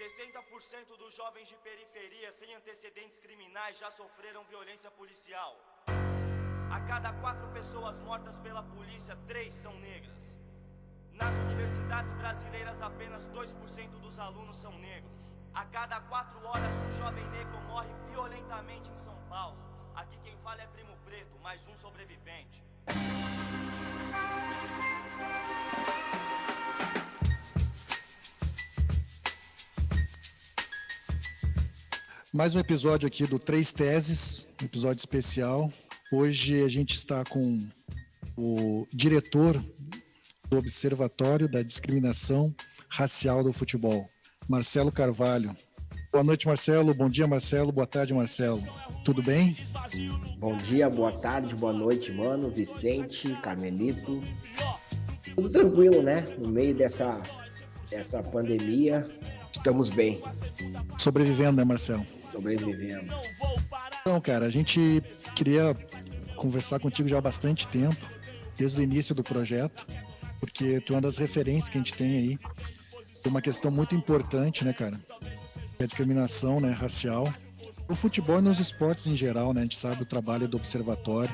60% dos jovens de periferia sem antecedentes criminais já sofreram violência policial. A cada 4 pessoas mortas pela polícia, 3 são negras. Nas universidades brasileiras, apenas 2% dos alunos são negros. A cada 4 horas, um jovem negro morre violentamente em São Paulo. Aqui quem fala é Primo Preto, mais um sobrevivente. Mais um episódio aqui do Três Teses, um episódio especial. Hoje a gente está com o diretor do Observatório da Discriminação Racial do Futebol, Marcelo Carvalho. Boa noite, Marcelo. Bom dia, Marcelo. Boa tarde, Marcelo. Tudo bem? Bom dia, boa tarde, boa noite, mano, Vicente, Carmelito. Tudo tranquilo, né? No meio dessa pandemia, estamos bem. Sobrevivendo, né, Marcelo? Sobrevivendo. Então, cara, a gente queria conversar contigo já há bastante tempo, desde o início do projeto, porque tu é uma das referências que a gente tem aí. É uma questão muito importante, né, cara? É a discriminação, né, racial. No futebol e nos esportes em geral, né? A gente sabe o trabalho do observatório.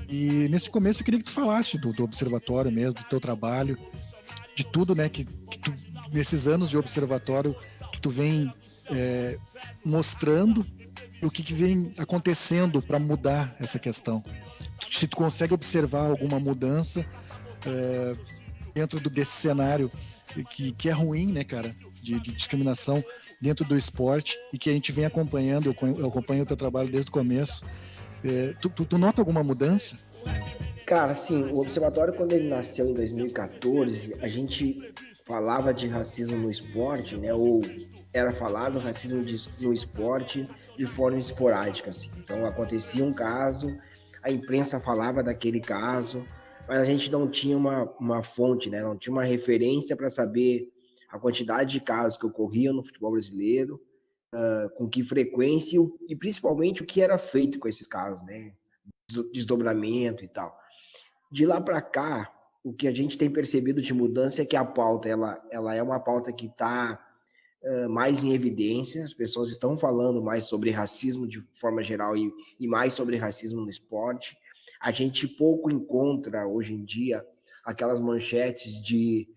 E nesse começo eu queria que tu falasse do observatório mesmo, do teu trabalho, de tudo, né, que tu, nesses anos de observatório, que tu vem mostrando o que vem acontecendo para mudar essa questão. Se tu consegue observar alguma mudança dentro desse cenário que é ruim, né, cara, de discriminação dentro do esporte e que a gente vem acompanhando, eu acompanho o teu trabalho desde o começo. Tu nota alguma mudança? Cara, assim, o Observatório, quando ele nasceu em 2014, a gente falava de racismo no esporte, né? Ou era falado racismo no esporte de forma esporádica, assim. Então, acontecia um caso, a imprensa falava daquele caso, mas a gente não tinha uma fonte, né? Não tinha uma referência para saber a quantidade de casos que ocorriam no futebol brasileiro, com que frequência e principalmente o que era feito com esses casos, né? Desdobramento e tal. De lá para cá, o que a gente tem percebido de mudança é que a pauta ela é uma pauta que está mais em evidência, as pessoas estão falando mais sobre racismo de forma geral e mais sobre racismo no esporte. A gente pouco encontra hoje em dia aquelas manchetes de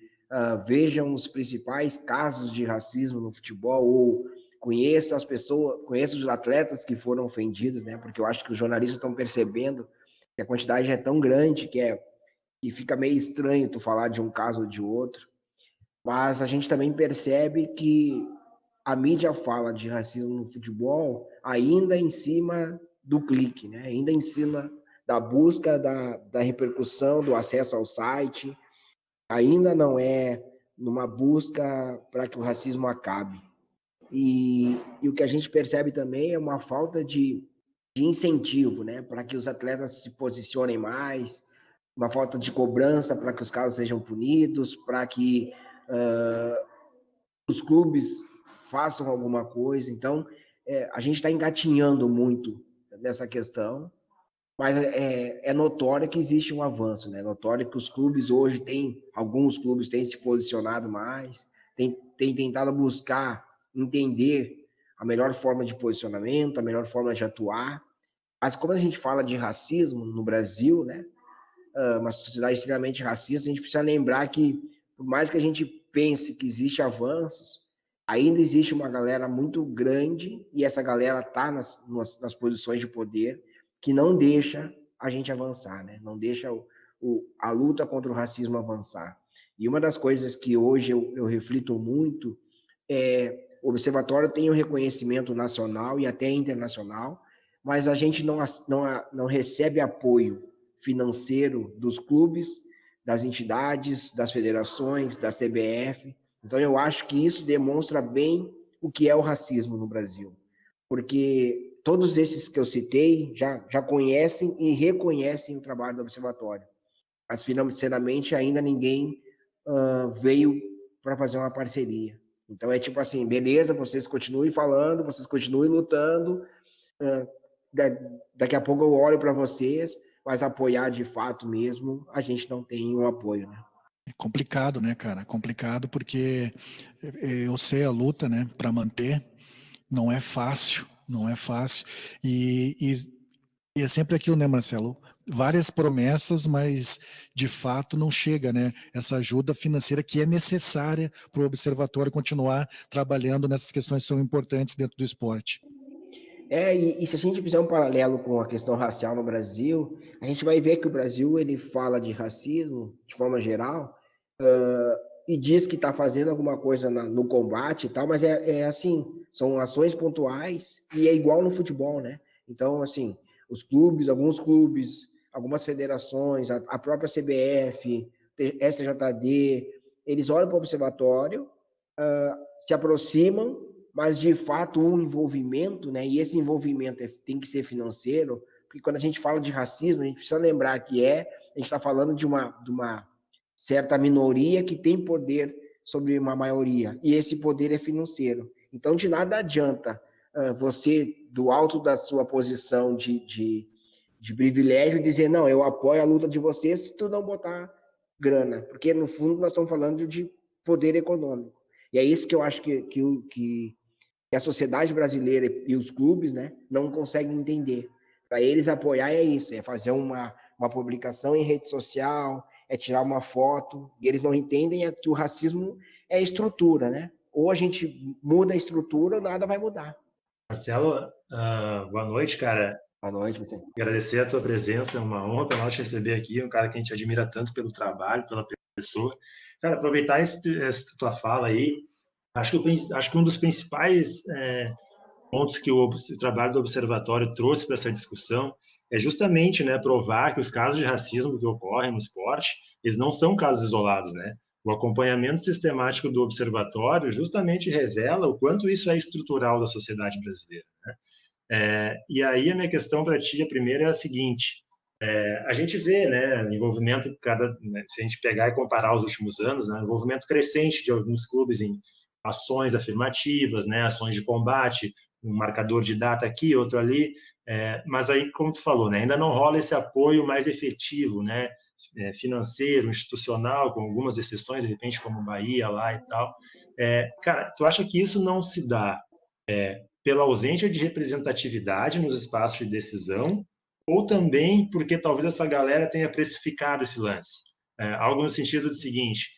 vejam os principais casos de racismo no futebol ou conheça as pessoas, conheça os atletas que foram ofendidos, né? Porque eu acho que os jornalistas estão percebendo que a quantidade é tão grande que fica meio estranho tu falar de um caso ou de outro. Mas a gente também percebe que a mídia fala de racismo no futebol ainda em cima do clique, né? Ainda em cima da busca, da repercussão, do acesso ao site. Ainda não é numa busca para que o racismo acabe. E o que a gente percebe também é uma falta de incentivo, né? Para que os atletas se posicionem mais, uma falta de cobrança para que os casos sejam punidos, para que os clubes façam alguma coisa. Então, a gente está engatinhando muito nessa questão, mas é notório que existe um avanço, né? É notório que os clubes hoje alguns clubes têm se posicionado mais, têm tentado buscar entender a melhor forma de posicionamento, a melhor forma de atuar. Mas quando a gente fala de racismo no Brasil, né? Uma sociedade extremamente racista, a gente precisa lembrar que, por mais que a gente pense que existe avanços, ainda existe uma galera muito grande, e essa galera está nas posições de poder, que não deixa a gente avançar, né? Não deixa a luta contra o racismo avançar. E uma das coisas que hoje eu reflito muito o observatório tem um reconhecimento nacional e até internacional, mas a gente não recebe apoio financeiro dos clubes, das entidades, das federações, da CBF. Então, eu acho que isso demonstra bem o que é o racismo no Brasil. Porque todos esses que eu citei já conhecem e reconhecem o trabalho do observatório. Mas, financeiramente, ainda ninguém veio para fazer uma parceria. Então, é tipo assim, beleza, vocês continuem falando, vocês continuem lutando, daqui a pouco eu olho para vocês, mas apoiar de fato mesmo, a gente não tem um apoio, né? É complicado, né, cara? Complicado porque eu sei a luta, né, para manter. Não é fácil, não é fácil. E é sempre aquilo, né, Marcelo? Várias promessas, mas de fato não chega, né? Essa ajuda financeira que é necessária para o observatório continuar trabalhando nessas questões que são importantes dentro do esporte. E se a gente fizer um paralelo com a questão racial no Brasil, a gente vai ver que o Brasil ele fala de racismo de forma geral, e diz que está fazendo alguma coisa no combate e tal, mas é assim, são ações pontuais e é igual no futebol, né? Então, assim, os clubes, alguns clubes, algumas federações, a própria CBF, SJD, eles olham para o observatório, se aproximam, mas de fato um envolvimento, né? E esse envolvimento tem que ser financeiro, porque quando a gente fala de racismo, a gente precisa lembrar que a gente está falando de uma certa minoria que tem poder sobre uma maioria, e esse poder é financeiro. Então, de nada adianta você, do alto da sua posição de privilégio, dizer, não, eu apoio a luta de vocês se tu não botar grana, porque no fundo nós estamos falando de poder econômico. E é isso que eu acho que a sociedade brasileira e os clubes, né, não conseguem entender. Para eles apoiar é isso, é fazer uma publicação em rede social, é tirar uma foto, e eles não entendem que o racismo é estrutura, né? Ou a gente muda a estrutura ou nada vai mudar. Marcelo, boa noite, cara. Boa noite, você. Agradecer a tua presença, é uma honra para nós te receber aqui, um cara que a gente admira tanto pelo trabalho, pela pessoa. Cara, aproveitar essa tua fala aí, acho que um dos principais pontos que o trabalho do Observatório trouxe para essa discussão é justamente, né, provar que os casos de racismo que ocorrem no esporte, eles não são casos isolados, né? O acompanhamento sistemático do Observatório justamente revela o quanto isso é estrutural da sociedade brasileira, né? E aí a minha questão para ti, a primeira é a seguinte: a gente vê, né, envolvimento né, se a gente pegar e comparar os últimos anos, né, envolvimento crescente de alguns clubes em ações afirmativas, né, ações de combate, um marcador de data aqui, outro ali, mas aí, como tu falou, né, ainda não rola esse apoio mais efetivo, né, financeiro, institucional, com algumas exceções, de repente, como Bahia lá e tal. Cara, tu acha que isso não se dá pela ausência de representatividade nos espaços de decisão, ou também porque talvez essa galera tenha precificado esse lance? Algo no sentido do seguinte: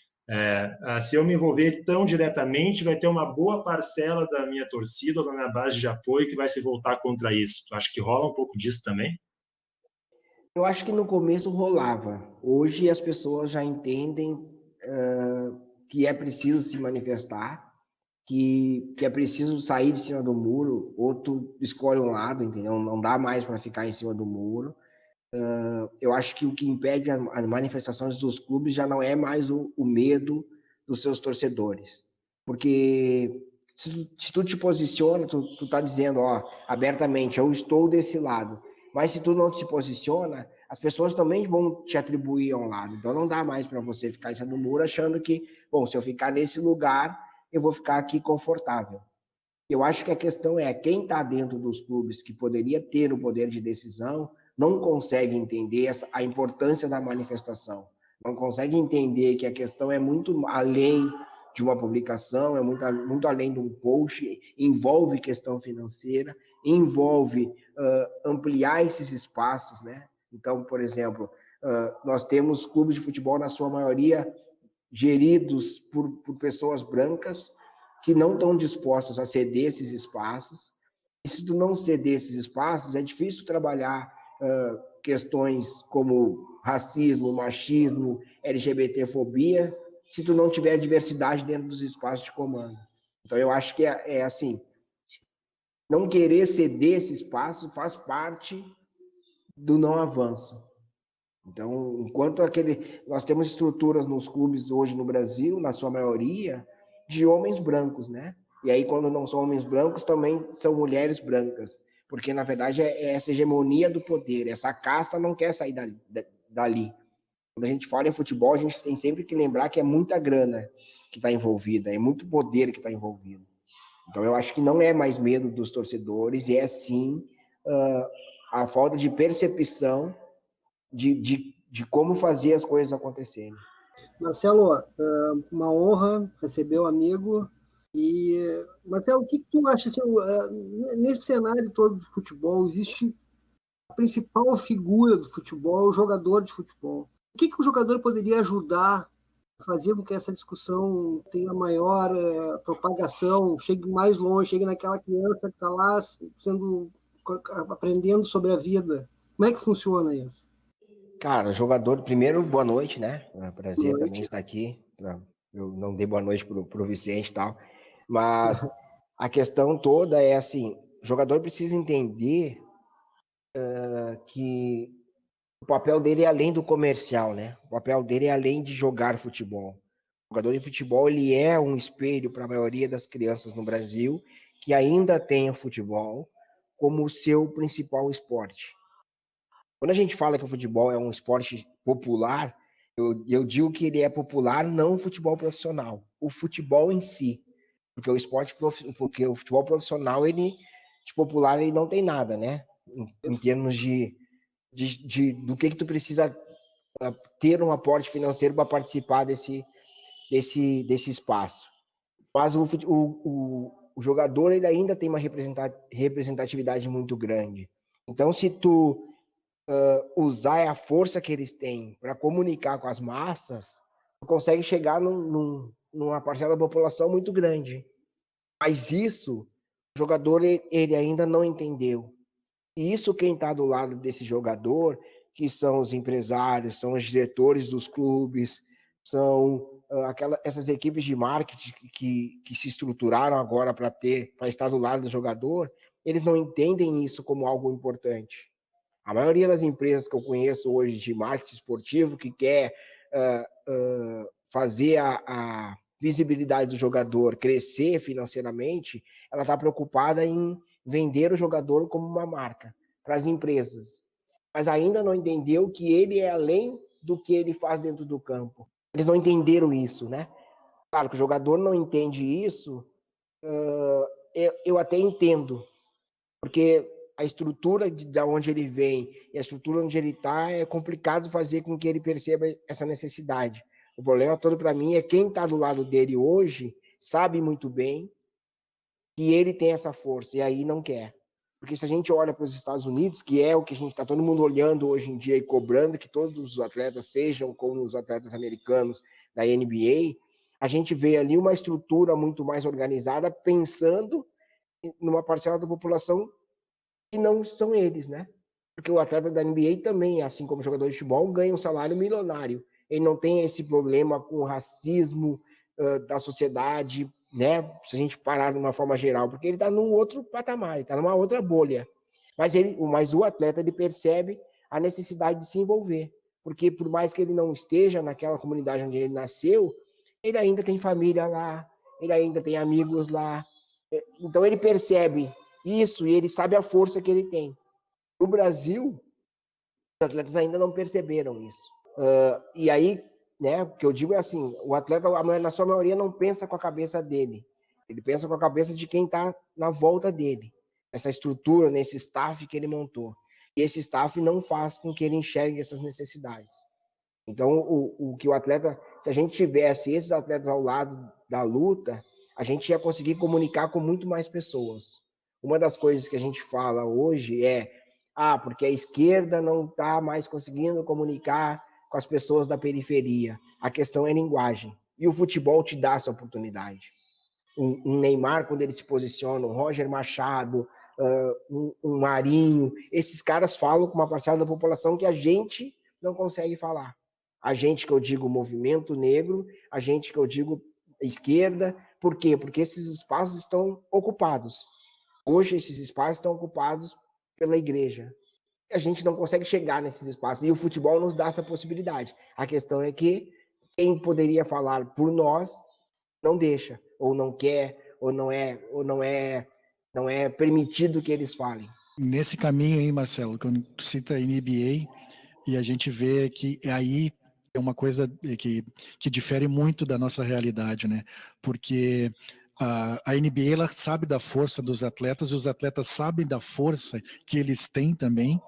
se eu me envolver tão diretamente, vai ter uma boa parcela da minha torcida ou da minha base de apoio que vai se voltar contra isso. Tu acha que rola um pouco disso também? Eu acho que no começo rolava. Hoje as pessoas já entendem que é preciso se manifestar, que é preciso sair de cima do muro, ou tu escolhe um lado, entendeu? Não dá mais para ficar em cima do muro. Eu acho que o que impede as manifestações dos clubes já não é mais o medo dos seus torcedores. Porque se tu te posiciona, tu tá dizendo, ó, abertamente, eu estou desse lado. Mas se tu não te posiciona, as pessoas também vão te atribuir a um lado. Então não dá mais para você ficar em cima do muro achando que, bom, se eu ficar nesse lugar, eu vou ficar aqui confortável. Eu acho que a questão é quem está dentro dos clubes que poderia ter o poder de decisão não consegue entender a importância da manifestação, não consegue entender que a questão é muito além de uma publicação, é muito além de um post, envolve questão financeira, envolve ampliar esses espaços, né? Então, por exemplo, nós temos clubes de futebol, na sua maioria, geridos por pessoas brancas, que não estão dispostos a ceder esses espaços. E se tu não ceder esses espaços, é difícil trabalhar questões como racismo, machismo, LGBTfobia, se tu não tiver diversidade dentro dos espaços de comando. Então, eu acho que é assim, não querer ceder esse espaço faz parte do não avanço. Então, enquanto nós temos estruturas nos clubes hoje no Brasil, na sua maioria, de homens brancos, né? E aí, quando não são homens brancos, também são mulheres brancas. Porque, na verdade, é essa hegemonia do poder. Essa casta não quer sair dali. Quando a gente fala em futebol, a gente tem sempre que lembrar que é muita grana que está envolvida, é muito poder que está envolvido. Então, eu acho que não é mais medo dos torcedores, é sim a falta de percepção de como fazer as coisas acontecerem. Marcelo, uma honra receber o amigo. E, Marcelo, o que tu acha, assim, nesse cenário todo de futebol, existe a principal figura do futebol, o jogador de futebol. O que o jogador poderia ajudar a fazer com que essa discussão tenha maior propagação, chegue mais longe, chegue naquela criança que está lá aprendendo sobre a vida? Como é que funciona isso? Cara, jogador, primeiro, boa noite, né? É um prazer também estar aqui. Eu não dei boa noite pro Vicente e tal, mas a questão toda é assim, o jogador precisa entender que o papel dele é além do comercial, né? O papel dele é além de jogar futebol. O jogador de futebol, ele é um espelho para a maioria das crianças no Brasil que ainda tem o futebol como o seu principal esporte. Quando a gente fala que o futebol é um esporte popular, eu digo que ele é popular não o futebol profissional, o futebol em si. Porque o futebol profissional, ele de popular, ele não tem nada, né? Em termos do que tu precisa ter um aporte financeiro para participar desse espaço. Mas o jogador, ele ainda tem uma representatividade muito grande. Então, se tu usar a força que eles têm para comunicar com as massas, consegue chegar numa parcela da população muito grande. Mas isso, o jogador ele ainda não entendeu. E isso quem está do lado desse jogador, que são os empresários, são os diretores dos clubes, são essas equipes de marketing que se estruturaram agora para estar do lado do jogador, eles não entendem isso como algo importante. A maioria das empresas que eu conheço hoje de marketing esportivo que quer fazer a visibilidade do jogador crescer financeiramente, ela está preocupada em vender o jogador como uma marca para as empresas. Mas ainda não entendeu que ele é além do que ele faz dentro do campo. Eles não entenderam isso, né? Claro que o jogador não entende isso, eu até entendo, porque a estrutura de onde ele vem e a estrutura onde ele está é complicado fazer com que ele perceba essa necessidade. O problema todo para mim é quem está do lado dele hoje sabe muito bem que ele tem essa força e aí não quer. Porque se a gente olha para os Estados Unidos, que é o que a gente está todo mundo olhando hoje em dia e cobrando que todos os atletas sejam como os atletas americanos da NBA, a gente vê ali uma estrutura muito mais organizada pensando numa parcela da população que não são eles, né? Porque o atleta da NBA também, assim como o jogador de futebol, ganha um salário milionário. Ele não tem esse problema com o racismo da sociedade, né? Se a gente parar de uma forma geral, porque ele está num outro patamar, ele está numa outra bolha. Mas o atleta, ele percebe a necessidade de se envolver, porque por mais que ele não esteja naquela comunidade onde ele nasceu, ele ainda tem família lá, ele ainda tem amigos lá. Então ele percebe isso e ele sabe a força que ele tem. No Brasil, os atletas ainda não perceberam isso. E aí, né, o que eu digo é assim, o atleta, na sua maioria, não pensa com a cabeça dele. Ele pensa com a cabeça de quem está na volta dele. Essa estrutura, nesse staff que ele montou. E esse staff não faz com que ele enxergue essas necessidades. Então, o que o atleta, se a gente tivesse esses atletas ao lado da luta, a gente ia conseguir comunicar com muito mais pessoas. Uma das coisas que a gente fala hoje é, porque a esquerda não está mais conseguindo comunicar com as pessoas da periferia. A questão é linguagem. E o futebol te dá essa oportunidade. Um Neymar, quando ele se posiciona, um Roger Machado, um Marinho, esses caras falam com uma parcela da população que a gente não consegue falar. A gente que eu digo movimento negro, a gente que eu digo esquerda. Por quê? Porque esses espaços estão ocupados. Hoje esses espaços estão ocupados pela igreja. A gente não consegue chegar nesses espaços e o futebol nos dá essa possibilidade. A questão é que quem poderia falar por nós não deixa, ou não quer, ou não é permitido que eles falem. Nesse caminho aí, Marcelo, quando tu cita a NBA, e a gente vê que aí é uma coisa que difere muito da nossa realidade, né? Porque a NBA, ela sabe da força dos atletas, e os atletas sabem da força que eles têm também,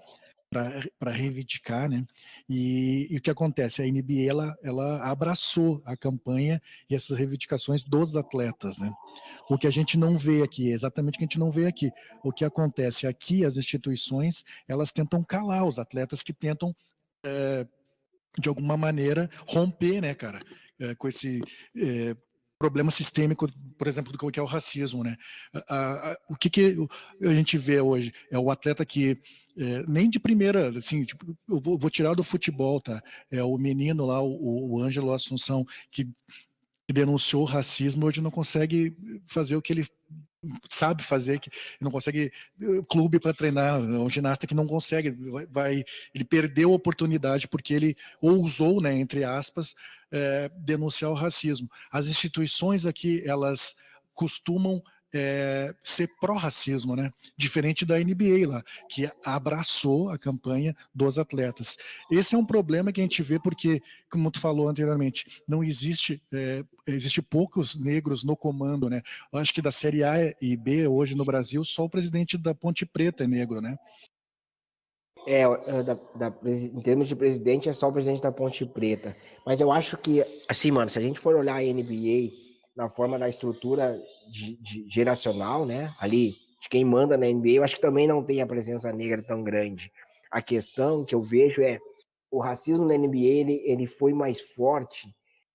para reivindicar, né? E o que acontece? A NBA ela abraçou a campanha e essas reivindicações dos atletas, né? O que a gente não vê aqui, exatamente o que a gente não vê aqui. O que acontece aqui, as instituições, elas tentam calar os atletas que tentam de alguma maneira romper, né, cara, com esse problema sistêmico, por exemplo, do que é o racismo, né? O que a gente vê hoje é o atleta que nem de primeira, assim, tipo, eu vou tirar do futebol, tá? É o menino lá, o Ângelo Assunção, que denunciou o racismo, hoje não consegue fazer o que ele sabe fazer, que não consegue clube para treinar, um ginasta que não consegue, ele perdeu a oportunidade porque ele ousou, né, entre aspas, denunciar o racismo. As instituições aqui, elas costumam ser pró-racismo, né? Diferente da NBA lá, que abraçou a campanha dos atletas. Esse é um problema que a gente vê porque, como tu falou anteriormente, não existe poucos negros no comando, né? Eu acho que da Série A e B hoje no Brasil, só o presidente da Ponte Preta é negro, né? Em termos de presidente, é só o presidente da Ponte Preta. Mas eu acho que, assim, mano, se a gente for olhar a NBA na forma da estrutura geracional, né, ali, de quem manda na NBA, eu acho que também não tem a presença negra tão grande. A questão que eu vejo é, o racismo na NBA, ele foi mais forte,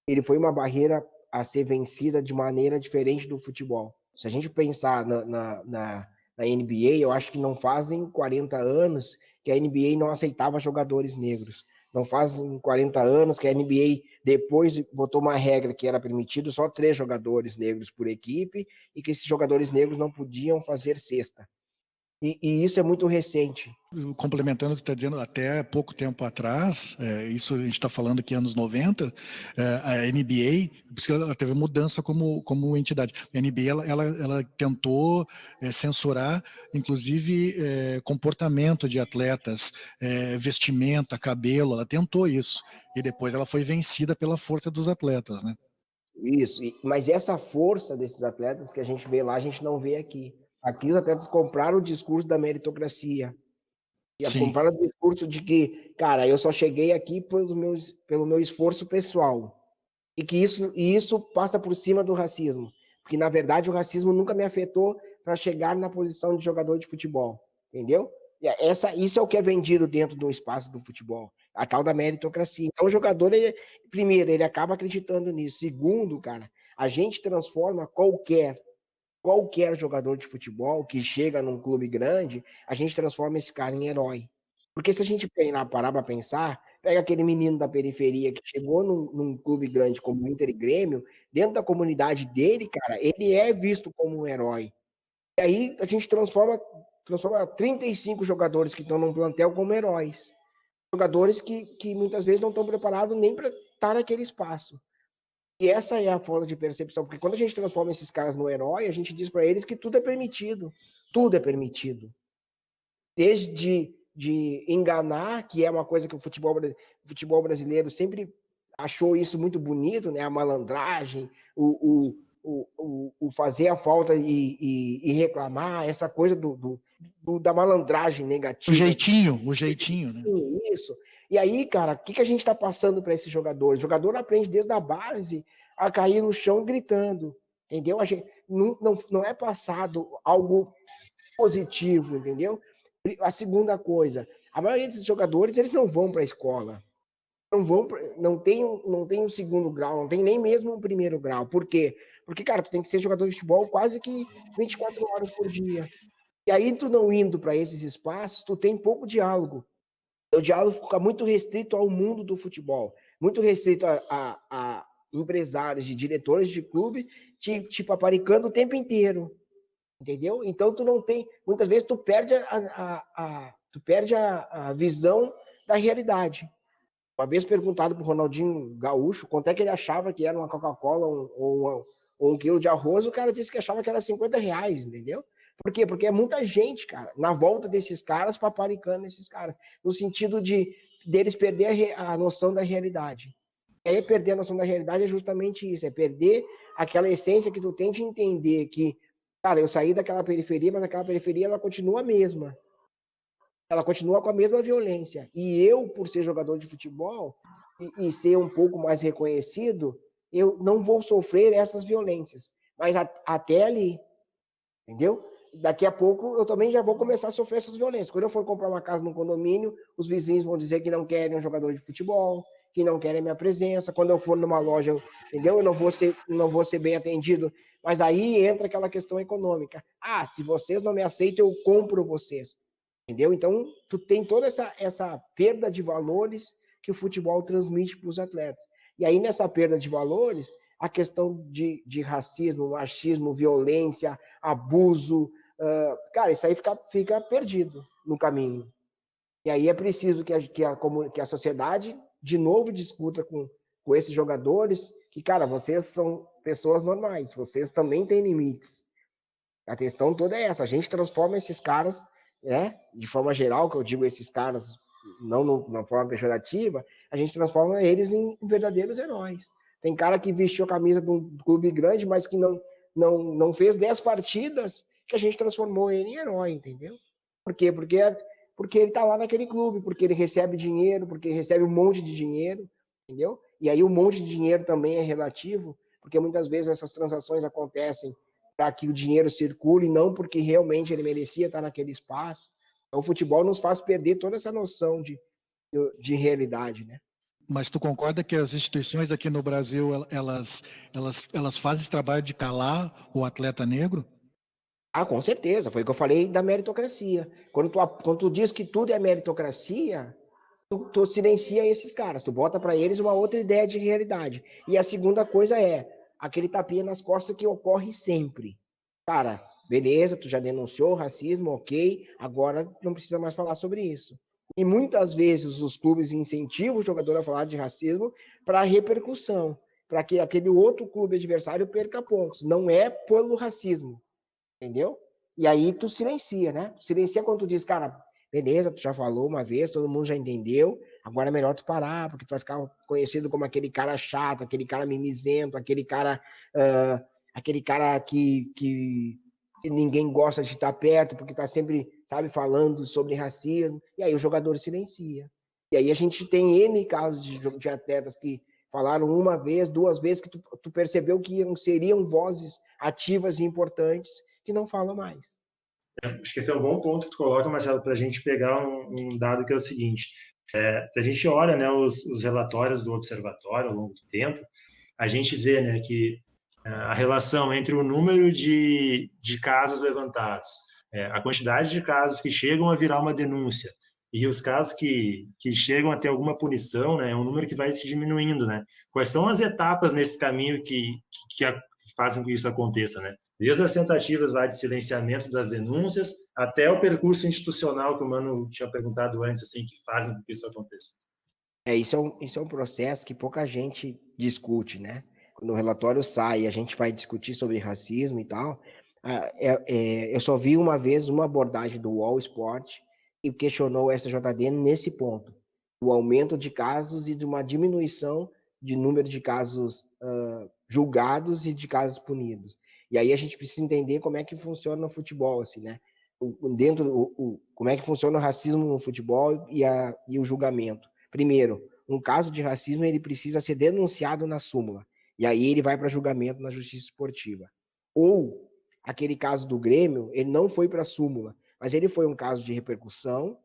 ele foi uma barreira a ser vencida de maneira diferente do futebol. Se a gente pensar na NBA, eu acho que não fazem 40 anos que a NBA não aceitava jogadores negros. Não fazem 40 anos que a NBA depois botou uma regra que era permitido só 3 jogadores negros por equipe e que esses jogadores negros não podiam fazer cesta. E isso é muito recente. Complementando o que tu está dizendo, até pouco tempo atrás, isso a gente está falando aqui anos 90, a NBA, por isso que ela teve mudança como entidade. A NBA ela tentou censurar, inclusive, comportamento de atletas, vestimenta, cabelo, ela tentou isso. E depois ela foi vencida pela força dos atletas, né? Isso, mas essa força desses atletas que a gente vê lá, a gente não vê aqui. Aqui os atletas compraram o discurso da meritocracia. E Sim. compraram o discurso de que, cara, eu só cheguei aqui pelo meu esforço pessoal. E que isso passa por cima do racismo. Porque, na verdade, o racismo nunca me afetou para chegar na posição de jogador de futebol. Entendeu? Isso é o que é vendido dentro do espaço do futebol. A tal da meritocracia. Então, o jogador, primeiro, ele acaba acreditando nisso. Segundo, cara, a gente transforma qualquer jogador de futebol que chega num clube grande, a gente transforma esse cara em herói. Porque se a gente parar para pensar, pega aquele menino da periferia que chegou num clube grande como o Inter e Grêmio, dentro da comunidade dele, cara, ele é visto como um herói. E aí a gente transforma 35 jogadores que estão num plantel como heróis. Jogadores que muitas vezes não estão preparados nem para estar naquele espaço. E essa é a falta de percepção, porque quando a gente transforma esses caras no herói, a gente diz para eles que tudo é permitido. Tudo é permitido. Desde de enganar, que é uma coisa que o futebol brasileiro sempre achou isso muito bonito, né? A malandragem, o fazer a falta e reclamar, essa coisa da malandragem negativa. O jeitinho, né? Isso. E aí, cara, o que a gente está passando para esses jogadores? O jogador aprende desde a base a cair no chão gritando, entendeu? A gente, não é passado algo positivo, entendeu? A segunda coisa, a maioria desses jogadores, eles não vão para a escola. Não tem um segundo grau, não tem nem mesmo um primeiro grau. Por quê? Porque, cara, tu tem que ser jogador de futebol quase que 24 horas por dia. E aí, tu não indo para esses espaços, tu tem pouco diálogo. O diálogo fica muito restrito ao mundo do futebol, muito restrito a empresários, de diretores de clube, te paparicando o tempo inteiro. Entendeu? Então tu não tem, muitas vezes tu perde a visão da realidade. Uma vez perguntado pro Ronaldinho Gaúcho quanto é que ele achava que era uma Coca-Cola ou um quilo de arroz, o cara disse que achava que era R$50, entendeu? Por quê? Porque é muita gente, cara, na volta desses caras, paparicando esses caras, no sentido deles perder a noção da realidade. E aí perder a noção da realidade é justamente isso, é perder aquela essência que tu tem de entender que, cara, eu saí daquela periferia, mas aquela periferia ela continua a mesma. ela continua com a mesma violência. E eu, por ser jogador de futebol e ser um pouco mais reconhecido, eu não vou sofrer essas violências. Mas até ali, entendeu? Daqui a pouco eu também já vou começar a sofrer essas violências. Quando eu for comprar uma casa num condomínio, os vizinhos vão dizer que não querem um jogador de futebol, que não querem a minha presença. Quando eu for numa loja, entendeu? Eu não vou ser bem atendido. Mas aí entra aquela questão econômica. Ah, se vocês não me aceitam, eu compro vocês. Entendeu? Então, tu tem toda essa perda de valores que o futebol transmite para os atletas. E aí, nessa perda de valores, a questão de racismo, machismo, violência, abuso, cara, isso aí fica perdido no caminho. E aí é preciso que a sociedade, de novo, discuta com esses jogadores que, cara, vocês são pessoas normais, vocês também têm limites. A questão toda é essa, a gente transforma esses caras, de forma geral, que eu digo esses caras, não na forma pejorativa, a gente transforma eles em verdadeiros heróis. Tem cara que vestiu a camisa de um clube grande, mas que não fez 10 partidas, que a gente transformou ele em herói, entendeu? Por quê? Porque ele tá lá naquele clube, porque ele recebe dinheiro, porque ele recebe um monte de dinheiro, entendeu? E aí o monte de dinheiro também é relativo, porque muitas vezes essas transações acontecem para que o dinheiro circule, não porque realmente ele merecia estar naquele espaço. Então, o futebol nos faz perder toda essa noção de realidade, né? Mas tu concorda que as instituições aqui no Brasil, elas fazem esse trabalho de calar o atleta negro? Ah, com certeza, foi o que eu falei da meritocracia. Quando tu diz que tudo é meritocracia, tu silencia esses caras, tu bota para eles uma outra ideia de realidade. E a segunda coisa é aquele tapinha nas costas que ocorre sempre. Cara, beleza, tu já denunciou racismo, ok, agora não precisa mais falar sobre isso. E muitas vezes os clubes incentivam o jogador a falar de racismo para repercussão, para que aquele outro clube adversário perca pontos. Não é pelo racismo, entendeu? E aí tu silencia, né? Tu silencia quando tu diz, cara, beleza, tu já falou uma vez, todo mundo já entendeu, agora é melhor tu parar, porque tu vai ficar conhecido como aquele cara chato, aquele cara mimizento, aquele cara que ninguém gosta de estar perto, porque tá sempre, sabe, falando sobre racismo, e aí o jogador silencia. E aí a gente tem N casos de atletas que falaram uma vez, duas vezes, que tu percebeu que seriam vozes ativas e importantes, que não falam mais. Acho que esse é um bom ponto que tu coloca, Marcelo, para a gente pegar um dado que é o seguinte: se a gente olha, né, os relatórios do observatório ao longo do tempo, a gente vê, né, que a relação entre o número de casos levantados, a quantidade de casos que chegam a virar uma denúncia e os casos que chegam a ter alguma punição, né, é um número que vai se diminuindo, né? Quais são as etapas nesse caminho que fazem com que isso aconteça, né? Desde as tentativas lá de silenciamento das denúncias até o percurso institucional que o Mano tinha perguntado antes, assim, que fazem com que isso aconteça. Isso é um processo que pouca gente discute, né? Quando o relatório sai e a gente vai discutir sobre racismo e tal, eu só vi uma vez uma abordagem do All Sport que questionou o SJD nesse ponto, o aumento de casos e de uma diminuição de número de casos julgados e de casos punidos. E aí a gente precisa entender como é que funciona no futebol, assim, né? Como é que funciona o racismo no futebol e o julgamento. Primeiro, um caso de racismo ele precisa ser denunciado na súmula, e aí ele vai para julgamento na justiça esportiva. Ou, aquele caso do Grêmio, ele não foi para a súmula, mas ele foi um caso de repercussão,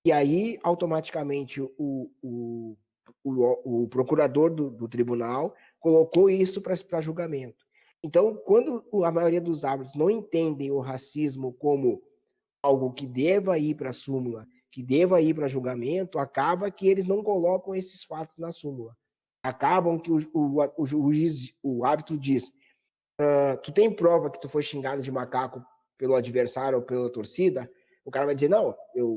e aí, automaticamente, o procurador do tribunal colocou isso para julgamento. Então, quando a maioria dos árbitros não entendem o racismo como algo que deva ir para a súmula, que deva ir para julgamento, acaba que eles não colocam esses fatos na súmula. Acabam que o juiz, o árbitro diz, tu tem prova que tu foi xingado de macaco pelo adversário ou pela torcida? O cara vai dizer, não,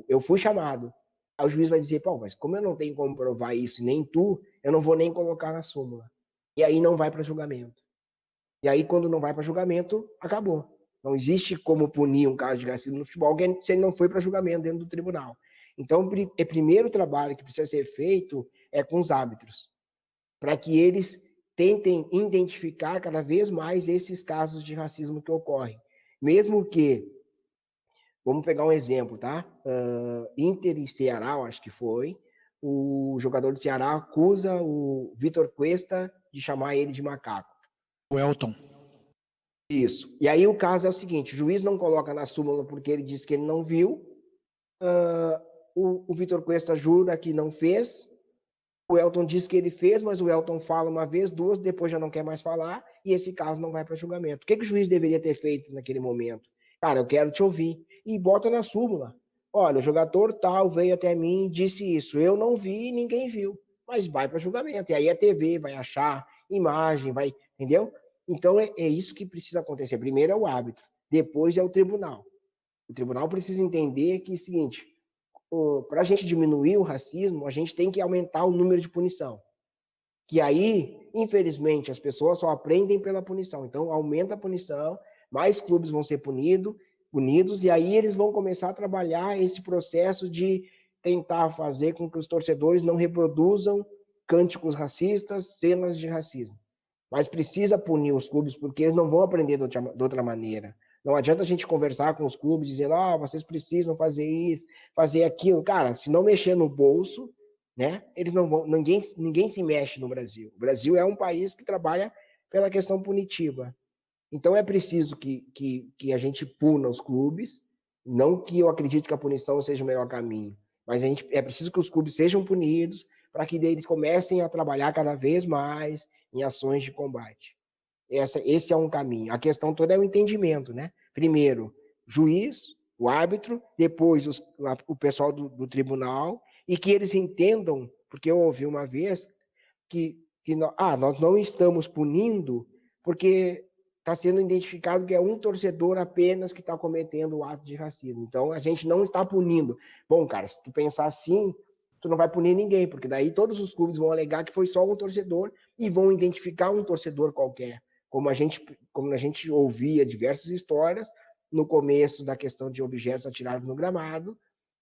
eu fui chamado. Aí o juiz vai dizer, pô, mas como eu não tenho como provar isso, nem tu, eu não vou nem colocar na súmula. E aí não vai para julgamento. E aí, quando não vai para julgamento, acabou. Não existe como punir um caso de racismo no futebol se ele não foi para julgamento dentro do tribunal. Então, o primeiro trabalho que precisa ser feito é com os árbitros, para que eles tentem identificar cada vez mais esses casos de racismo que ocorrem. Mesmo que Vamos pegar um exemplo, tá? Inter e Ceará, eu acho que foi. O jogador do Ceará acusa o Vitor Cuesta de chamar ele de macaco. O Elton. Isso. E aí o caso é o seguinte, o juiz não coloca na súmula porque ele disse que ele não viu, o Vitor Cuesta jura que não fez, o Elton diz que ele fez, mas o Elton fala uma vez, duas, depois já não quer mais falar, e esse caso não vai para julgamento. O que o juiz deveria ter feito naquele momento? Cara, eu quero te ouvir. E bota na súmula. Olha, o jogador tal veio até mim e disse isso. Eu não vi, ninguém viu. Mas vai para julgamento. E aí a TV vai achar imagem, vai, entendeu? Então é isso que precisa acontecer. Primeiro é o árbitro, depois é o tribunal. O tribunal precisa entender que é o seguinte, para a gente diminuir o racismo, a gente tem que aumentar o número de punição. Que aí, infelizmente, as pessoas só aprendem pela punição. Então, aumenta a punição, mais clubes vão ser punidos, e aí eles vão começar a trabalhar esse processo de tentar fazer com que os torcedores não reproduzam cânticos racistas, cenas de racismo. Mas precisa punir os clubes, porque eles não vão aprender de outra maneira. Não adianta a gente conversar com os clubes dizendo, vocês precisam fazer isso, fazer aquilo. Cara, se não mexer no bolso, né, eles não vão, ninguém se mexe no Brasil. O Brasil é um país que trabalha pela questão punitiva. Então é preciso que a gente puna os clubes, não que eu acredito que a punição seja o melhor caminho, mas é preciso que os clubes sejam punidos para que eles comecem a trabalhar cada vez mais em ações de combate. Esse é um caminho. A questão toda é o entendimento, né? Primeiro, juiz, o árbitro, depois o pessoal do tribunal, e que eles entendam, porque eu ouvi uma vez que nós não estamos punindo porque está sendo identificado que é um torcedor apenas que está cometendo o ato de racismo. Então, a gente não está punindo. Bom, cara, se tu pensar assim, tu não vai punir ninguém, porque daí todos os clubes vão alegar que foi só um torcedor e vão identificar um torcedor qualquer. Como a gente ouvia diversas histórias no começo da questão de objetos atirados no gramado,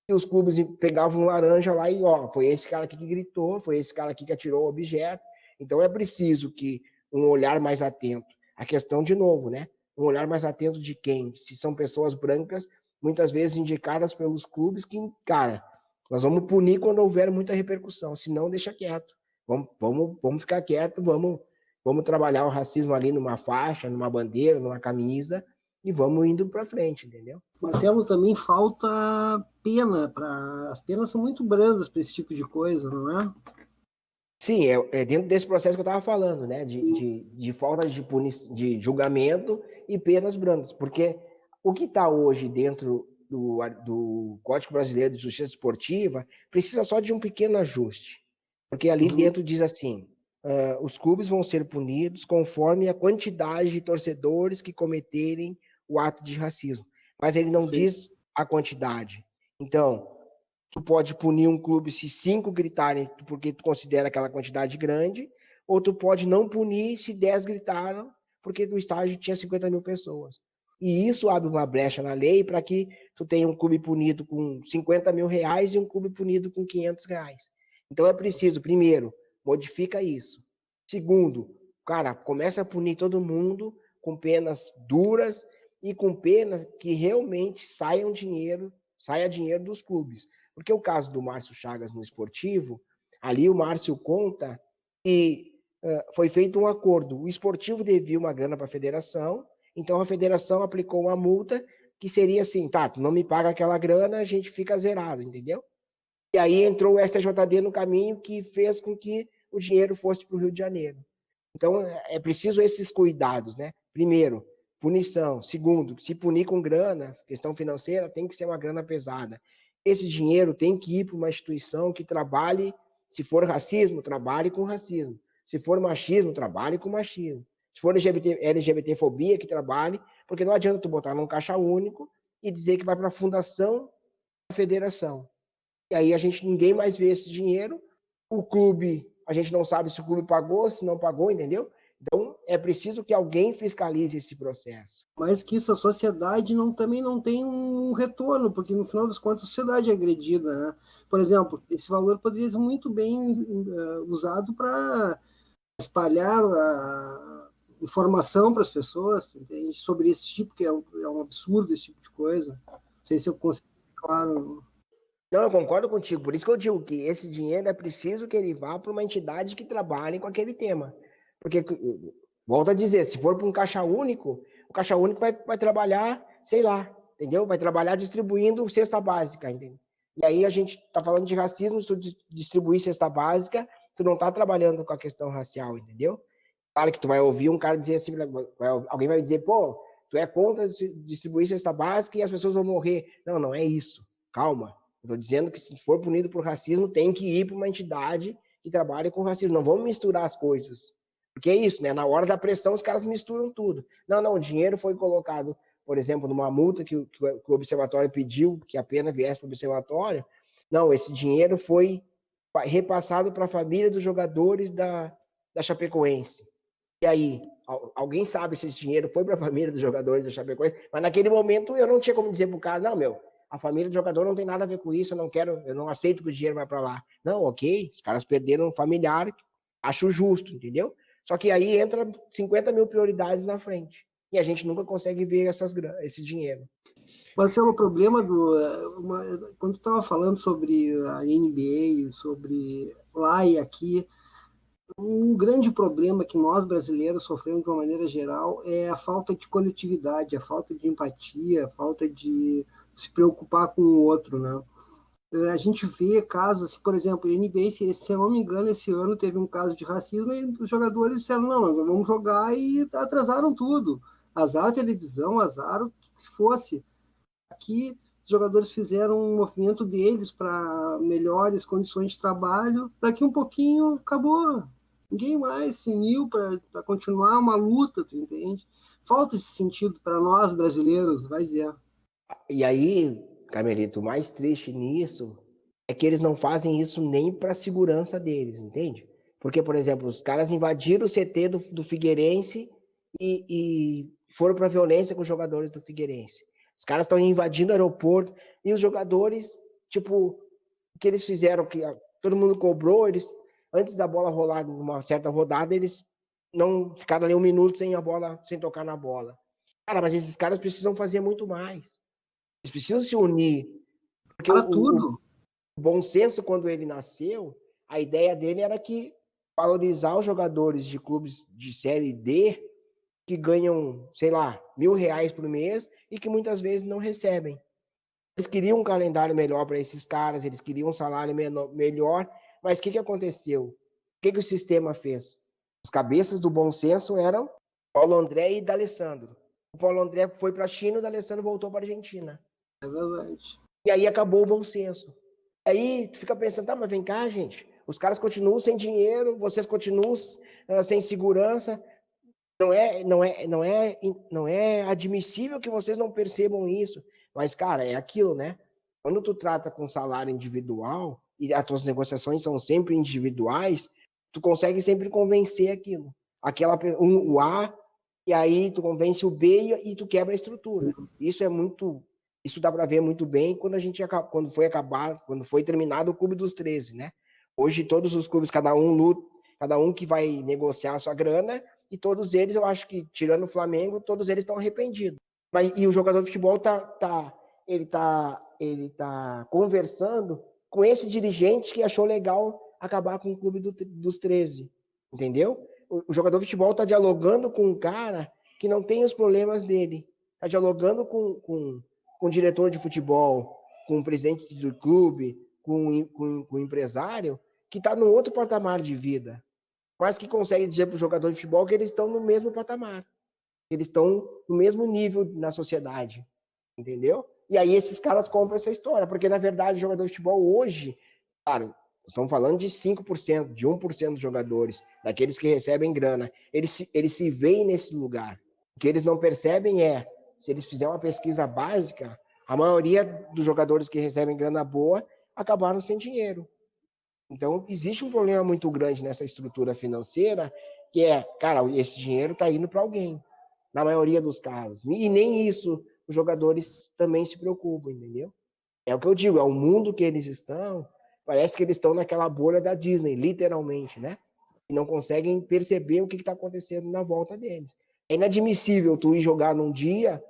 e os clubes pegavam um laranja lá e, foi esse cara aqui que gritou, foi esse cara aqui que atirou o objeto. Então é preciso que um olhar mais atento. A questão, de novo, né? Um olhar mais atento de quem? Se são pessoas brancas, muitas vezes indicadas pelos clubes, que, cara, nós vamos punir quando houver muita repercussão, senão deixa quieto. Vamos ficar quieto, vamos trabalhar o racismo ali numa faixa, numa bandeira, numa camisa, e vamos indo para frente, entendeu? Marcelo, também falta pena, as penas são muito brandas para esse tipo de coisa, não é? Sim, é dentro desse processo que eu estava falando, né? De falta de julgamento e penas brandas, porque o que está hoje dentro do Código Brasileiro de Justiça Esportiva precisa só de um pequeno ajuste, porque ali dentro diz assim, os clubes vão ser punidos conforme a quantidade de torcedores que cometerem o ato de racismo, mas ele não diz a quantidade. Então, tu pode punir um clube se 5 gritarem porque tu considera aquela quantidade grande, ou tu pode não punir se 10 gritaram porque no estádio tinha 50 mil pessoas. E isso abre uma brecha na lei para que tu tenha um clube punido com 50 mil reais e um clube punido com 500 reais. Então é preciso, primeiro, modifica isso. Segundo, cara, começa a punir todo mundo com penas duras e com penas que realmente saia dinheiro dos clubes. Porque o caso do Márcio Chagas no esportivo, ali o Márcio conta que foi feito um acordo. O esportivo devia uma grana para a federação, então a federação aplicou uma multa que seria assim, tá, tu não me paga aquela grana, a gente fica zerado, entendeu? E aí entrou o STJD no caminho que fez com que o dinheiro fosse para o Rio de Janeiro. Então é preciso esses cuidados, né? Primeiro, punição. Segundo, se punir com grana, questão financeira, tem que ser uma grana pesada. Esse dinheiro tem que ir para uma instituição que trabalhe, se for racismo, trabalhe com racismo. Se for machismo, trabalhe com machismo. Se for LGBTfobia, que trabalhe, porque não adianta tu botar num caixa único e dizer que vai para a fundação da federação. E aí ninguém mais vê esse dinheiro, o clube, a gente não sabe se o clube pagou, se não pagou, entendeu? Então, é preciso que alguém fiscalize esse processo. Mas que isso, a sociedade também não tem um retorno, porque no final das contas a sociedade é agredida, né? Por exemplo, esse valor poderia ser muito bem usado para espalhar a informação para as pessoas, entende? Sobre esse tipo, que é um absurdo, esse tipo de coisa. sei se eu consigo ser claro. Não, eu concordo contigo. Por isso que eu digo que esse dinheiro é preciso que ele vá para uma entidade que trabalhe com aquele tema. Porque, volto a dizer, se for para um caixa único, o caixa único vai trabalhar, sei lá, entendeu? Vai trabalhar distribuindo cesta básica, entendeu? E aí a gente está falando de racismo, se tu distribuir cesta básica, tu não está trabalhando com a questão racial, entendeu? Claro que tu vai ouvir um cara dizer assim, alguém vai dizer, pô, tu é contra distribuir cesta básica e as pessoas vão morrer. Não, não é isso. Calma. Estou dizendo que se for punido por racismo, tem que ir para uma entidade que trabalhe com racismo. Não vamos misturar as coisas. Porque é isso, né? Na hora da pressão, os caras misturam tudo. Não, o dinheiro foi colocado, por exemplo, numa multa que o observatório pediu, que a pena viesse para o observatório. Não, esse dinheiro foi repassado para a família dos jogadores da Chapecoense. E aí, alguém sabe se esse dinheiro foi para a família dos jogadores da Chapecoense? Mas naquele momento eu não tinha como dizer para o cara, não, meu, a família do jogador não tem nada a ver com isso, eu não aceito que o dinheiro vai para lá. Não, ok, os caras perderam um familiar, acho justo, entendeu? Só que aí entra 50 mil prioridades na frente. E a gente nunca consegue ver esse dinheiro. Marcelo, o problema quando tu estava falando sobre a NBA, sobre lá e aqui, um grande problema que nós brasileiros sofremos de uma maneira geral é a falta de coletividade, a falta de empatia, a falta de se preocupar com o outro, né? A gente vê casos, por exemplo, a NBA, se eu não me engano, esse ano teve um caso de racismo e os jogadores disseram, não, nós vamos jogar e atrasaram tudo. Azar a televisão, azar o que fosse. Aqui, os jogadores fizeram um movimento deles para melhores condições de trabalho. Daqui um pouquinho, acabou. Ninguém mais se uniu para continuar uma luta, tu entende? Falta esse sentido para nós brasileiros, vai dizer. E aí, Camelito, o mais triste nisso é que eles não fazem isso nem para a segurança deles, entende? Porque, por exemplo, os caras invadiram o CT do Figueirense e foram para violência com os jogadores do Figueirense. Os caras estão invadindo o aeroporto e os jogadores, tipo, o que eles fizeram, que todo mundo cobrou, eles, antes da bola rolar numa certa rodada, eles não ficaram ali um minuto sem tocar na bola. Cara, mas esses caras precisam fazer muito mais. Eles precisam se unir. Porque Para tudo. O bom senso, quando ele nasceu, a ideia dele era que valorizar os jogadores de clubes de Série D que ganham, sei lá, R$ 1.000 por mês e que muitas vezes não recebem. Eles queriam um calendário melhor para esses caras, eles queriam um salário melhor, mas o que aconteceu? O que o sistema fez? Os cabeças do bom senso eram Paulo André e D'Alessandro. O Paulo André foi para a China e o D'Alessandro voltou para a Argentina. É verdade. E aí acabou o bom senso. Aí tu fica pensando, tá, mas vem cá, gente, os caras continuam sem dinheiro, vocês continuam sem segurança. Não é admissível que vocês não percebam isso. Mas, cara, é aquilo, né? Quando tu trata com salário individual e as tuas negociações são sempre individuais, tu consegue sempre convencer aquilo. O A, e aí tu convence o B e tu quebra a estrutura. Isso dá para ver muito bem quando foi terminado o Clube dos 13, né? Hoje todos os clubes, cada um que vai negociar a sua grana, e todos eles, eu acho que, tirando o Flamengo, todos eles estão arrependidos. E o jogador de futebol ele tá conversando com esse dirigente que achou legal acabar com o Clube dos 13, entendeu? O jogador de futebol está dialogando com um cara que não tem os problemas dele, está dialogando com o diretor de futebol, com o presidente do clube, com o empresário, que está num outro patamar de vida, mas que consegue dizer para o jogador de futebol que eles estão no mesmo patamar, que eles estão no mesmo nível na sociedade, entendeu? E aí esses caras compram essa história, porque na verdade o jogador de futebol hoje, claro, estamos falando de 5%, de 1% dos jogadores, daqueles que recebem grana, eles se veem nesse lugar. O que eles não percebem é, se eles fizerem uma pesquisa básica, a maioria dos jogadores que recebem grana boa acabaram sem dinheiro. Então, existe um problema muito grande nessa estrutura financeira, que é, cara, esse dinheiro está indo para alguém, na maioria dos casos. E nem isso os jogadores também se preocupam, entendeu? É o que eu digo, é o mundo que eles estão, parece que eles estão naquela bolha da Disney, literalmente, né? E não conseguem perceber o que está acontecendo na volta deles. É inadmissível tu ir jogar num dia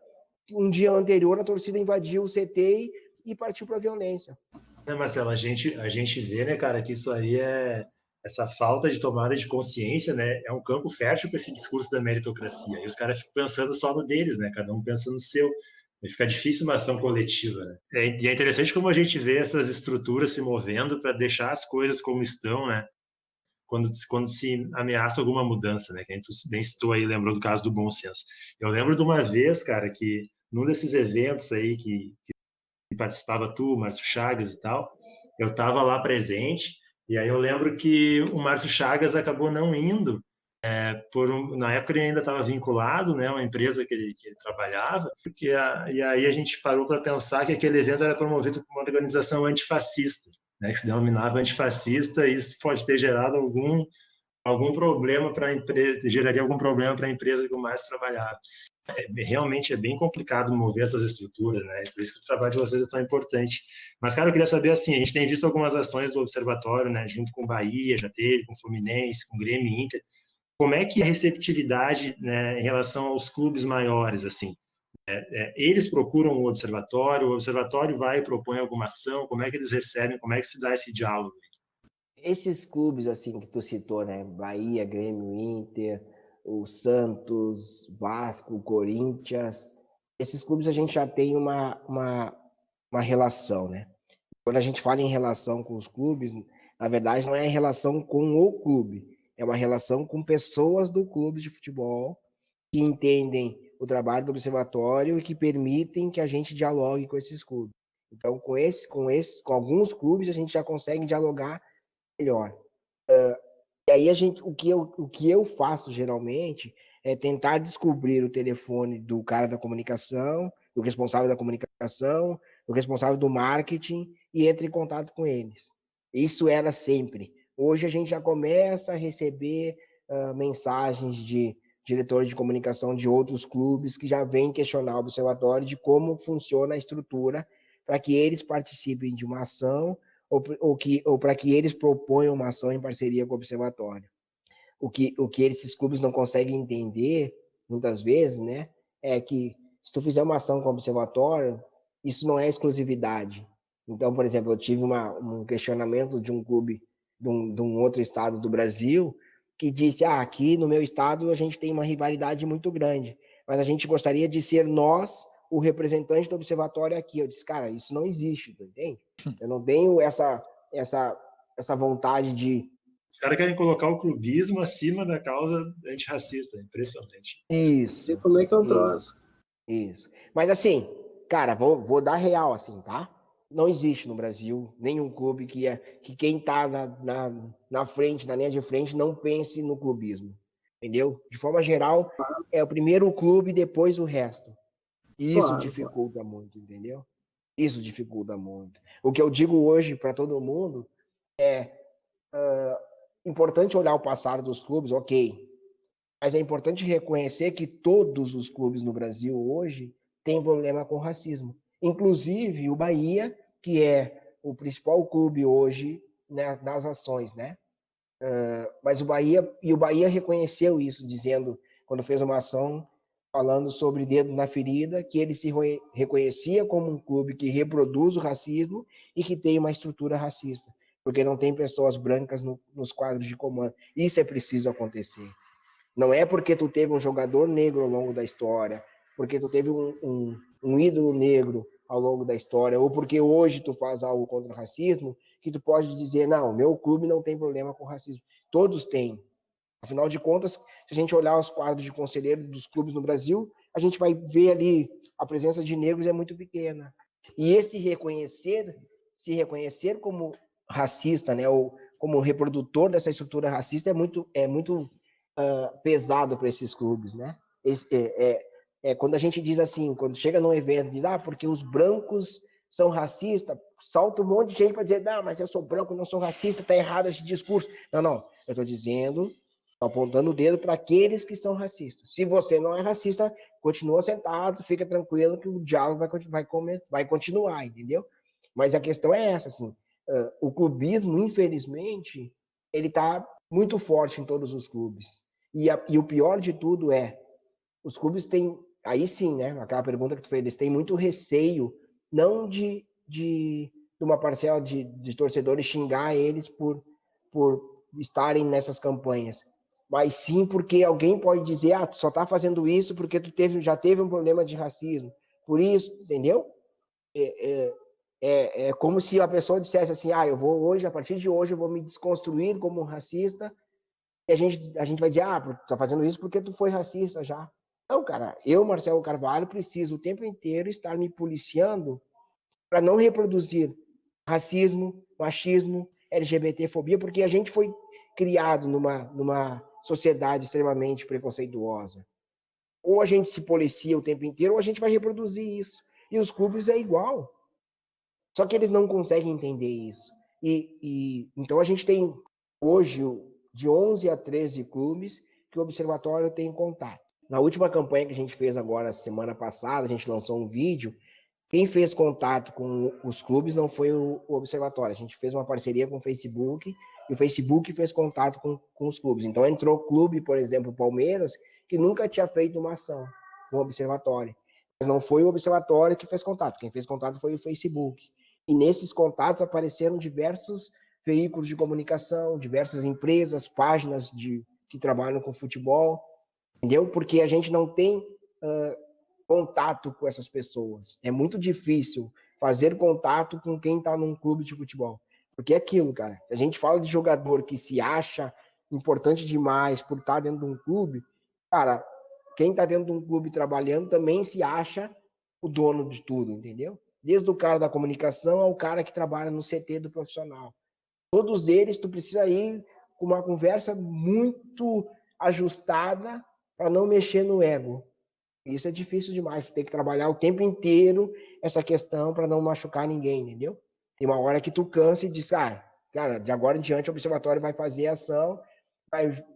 um dia anterior a torcida invadiu o CT e partiu para a violência. Marcelo, a gente vê, né, cara, que isso aí essa falta de tomada de consciência, né, é um campo fértil para esse discurso da meritocracia. E os caras ficam pensando só no deles, né, cada um pensa no seu. E fica difícil uma ação coletiva, né? E é interessante como a gente vê essas estruturas se movendo para deixar as coisas como estão, né? Quando se ameaça alguma mudança, né? Que a gente bem citou aí, lembrou do caso do bom senso. Eu lembro de uma vez, cara, que num desses eventos aí que participava tu, o Márcio Chagas e tal, eu estava lá presente, e aí eu lembro que o Márcio Chagas acabou não indo, na época ele ainda estava vinculado, né, uma empresa que ele trabalhava, e aí a gente parou para pensar que aquele evento era promovido por uma organização antifascista, né, que se denominava antifascista, e isso pode ter gerado algum problema para a empresa, geraria algum problema para a empresa que o Márcio trabalhava. Realmente é bem complicado mover essas estruturas, né? Por isso que o trabalho de vocês é tão importante. Mas, cara, eu queria saber, assim, a gente tem visto algumas ações do Observatório, né? Junto com o Bahia, já teve, com o Fluminense, com o Grêmio e Inter. Como é que é a receptividade, né, em relação aos clubes maiores, assim? Eles procuram o Observatório vai e propõe alguma ação, como é que eles recebem, como é que se dá esse diálogo? Esses clubes, assim, que tu citou, né? Bahia, Grêmio, Inter, o Santos, Vasco, Corinthians, esses clubes a gente já tem uma relação, né? Quando a gente fala em relação com os clubes, na verdade não é em relação com o clube, é uma relação com pessoas do clube de futebol que entendem o trabalho do observatório e que permitem que a gente dialogue com esses clubes. Então, com alguns clubes a gente já consegue dialogar melhor. E aí o que eu faço geralmente é tentar descobrir o telefone do cara da comunicação, do responsável da comunicação, do responsável do marketing e entre em contato com eles. Isso era sempre. Hoje a gente já começa a receber mensagens de diretores de comunicação de outros clubes que já vêm questionar o observatório de como funciona a estrutura para que eles participem de uma ação ou para que eles proponham uma ação em parceria com o observatório. O que esses clubes não conseguem entender, muitas vezes, né, é que se tu fizer uma ação com o observatório, isso não é exclusividade. Então, por exemplo, eu tive um questionamento de um clube de um outro estado do Brasil que disse, aqui no meu estado a gente tem uma rivalidade muito grande, mas a gente gostaria de ser nós o representante do observatório aqui. Eu disse, cara, isso não existe, tu entende? Eu não tenho essa vontade de... Os caras querem colocar o clubismo acima da causa antirracista, impressionante. Isso. E como é que é o troço? Isso. Mas assim, cara, vou dar real assim, tá? Não existe no Brasil nenhum clube que quem tá na frente, na linha de frente, não pense no clubismo. Entendeu? De forma geral, é o primeiro clube, depois o resto. E isso dificulta muito, entendeu? Isso dificulta muito. O que eu digo hoje para todo mundo é importante olhar o passado dos clubes, ok. Mas é importante reconhecer que todos os clubes no Brasil hoje têm problema com racismo. Inclusive o Bahia, que é o principal clube hoje, né, nas ações, né? Mas o Bahia reconheceu isso, dizendo, quando fez uma ação falando sobre dedo na ferida, que ele se reconhecia como um clube que reproduz o racismo e que tem uma estrutura racista, porque não tem pessoas brancas nos quadros de comando. Isso é preciso acontecer. Não é porque tu teve um jogador negro ao longo da história, porque tu teve um ídolo negro ao longo da história, ou porque hoje tu faz algo contra o racismo, que tu pode dizer, não, meu clube não tem problema com racismo. Todos têm. Afinal de contas, se a gente olhar os quadros de conselheiro dos clubes no Brasil, a gente vai ver ali a presença de negros é muito pequena. E esse se reconhecer como racista, né, ou como reprodutor dessa estrutura racista é muito pesado para esses clubes, né? Quando a gente diz assim, quando chega num evento, diz, porque os brancos são racistas, salta um monte de gente para dizer, não, mas eu sou branco, não sou racista, tá errado esse discurso. Não, eu estou dizendo, apontando o dedo para aqueles que são racistas. Se você não é racista, continua sentado, fica tranquilo que o diálogo vai continuar, entendeu? Mas a questão é essa, assim, o clubismo, infelizmente, ele está muito forte em todos os clubes. E o pior de tudo os clubes têm aí sim, né? Aquela pergunta que tu fez, eles têm muito receio, não de uma parcela de torcedores xingar eles por estarem nessas campanhas, mas sim porque alguém pode dizer, tu só tá fazendo isso porque já teve um problema de racismo, por isso, entendeu? É como se a pessoa dissesse assim, eu vou hoje, a partir de hoje, eu vou me desconstruir como racista, e a gente vai dizer, tu tá fazendo isso porque tu foi racista já. Não, cara, eu, Marcelo Carvalho, preciso o tempo inteiro estar me policiando para não reproduzir racismo, machismo, LGBTfobia, porque a gente foi criado numa sociedade extremamente preconceituosa. Ou a gente se policia o tempo inteiro, ou a gente vai reproduzir isso. E os clubes é igual. Só que eles não conseguem entender isso. Então a gente tem hoje de 11 a 13 clubes que o Observatório tem contato. Na última campanha que a gente fez agora, semana passada, a gente lançou um vídeo. Quem fez contato com os clubes não foi o Observatório. A gente fez uma parceria com o Facebook e o Facebook fez contato com os clubes. Então entrou clube, por exemplo, o Palmeiras, que nunca tinha feito uma ação com o Observatório. Mas não foi o Observatório que fez contato. Quem fez contato foi o Facebook. E nesses contatos apareceram diversos veículos de comunicação, diversas empresas, páginas que trabalham com futebol, entendeu? Porque a gente não tem contato com essas pessoas. É muito difícil fazer contato com quem está num clube de futebol. Porque é aquilo, cara. A gente fala de jogador que se acha importante demais por estar dentro de um clube, cara, quem está dentro de um clube trabalhando também se acha o dono de tudo, entendeu? Desde o cara da comunicação ao cara que trabalha no CT do profissional. Todos eles, tu precisa ir com uma conversa muito ajustada para não mexer no ego. Isso é difícil demais, tu tem que trabalhar o tempo inteiro essa questão para não machucar ninguém, entendeu? Tem uma hora que tu cansa e diz, cara, de agora em diante o Observatório vai fazer ação,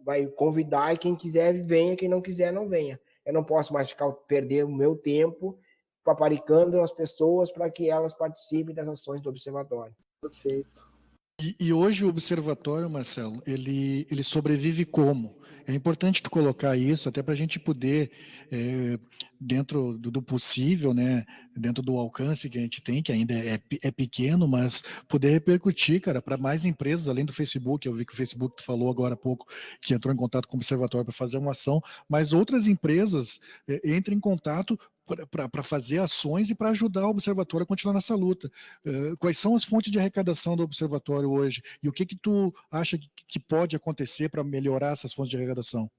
vai convidar e quem quiser venha, quem não quiser não venha. Eu não posso mais perder o meu tempo paparicando as pessoas para que elas participem das ações do Observatório. Perfeito. E hoje o Observatório, Marcelo, ele sobrevive como? É importante tu colocar isso, até para a gente poder, dentro do possível, né, dentro do alcance que a gente tem, que ainda é pequeno, mas poder repercutir, cara, para mais empresas, além do Facebook. Eu vi que o Facebook tu falou agora há pouco, que entrou em contato com o Observatório para fazer uma ação, mas outras empresas entram em contato para fazer ações e para ajudar o Observatório a continuar nessa luta. Quais são as fontes de arrecadação do Observatório hoje? E o que tu acha que pode acontecer para melhorar essas fontes de arrecadação?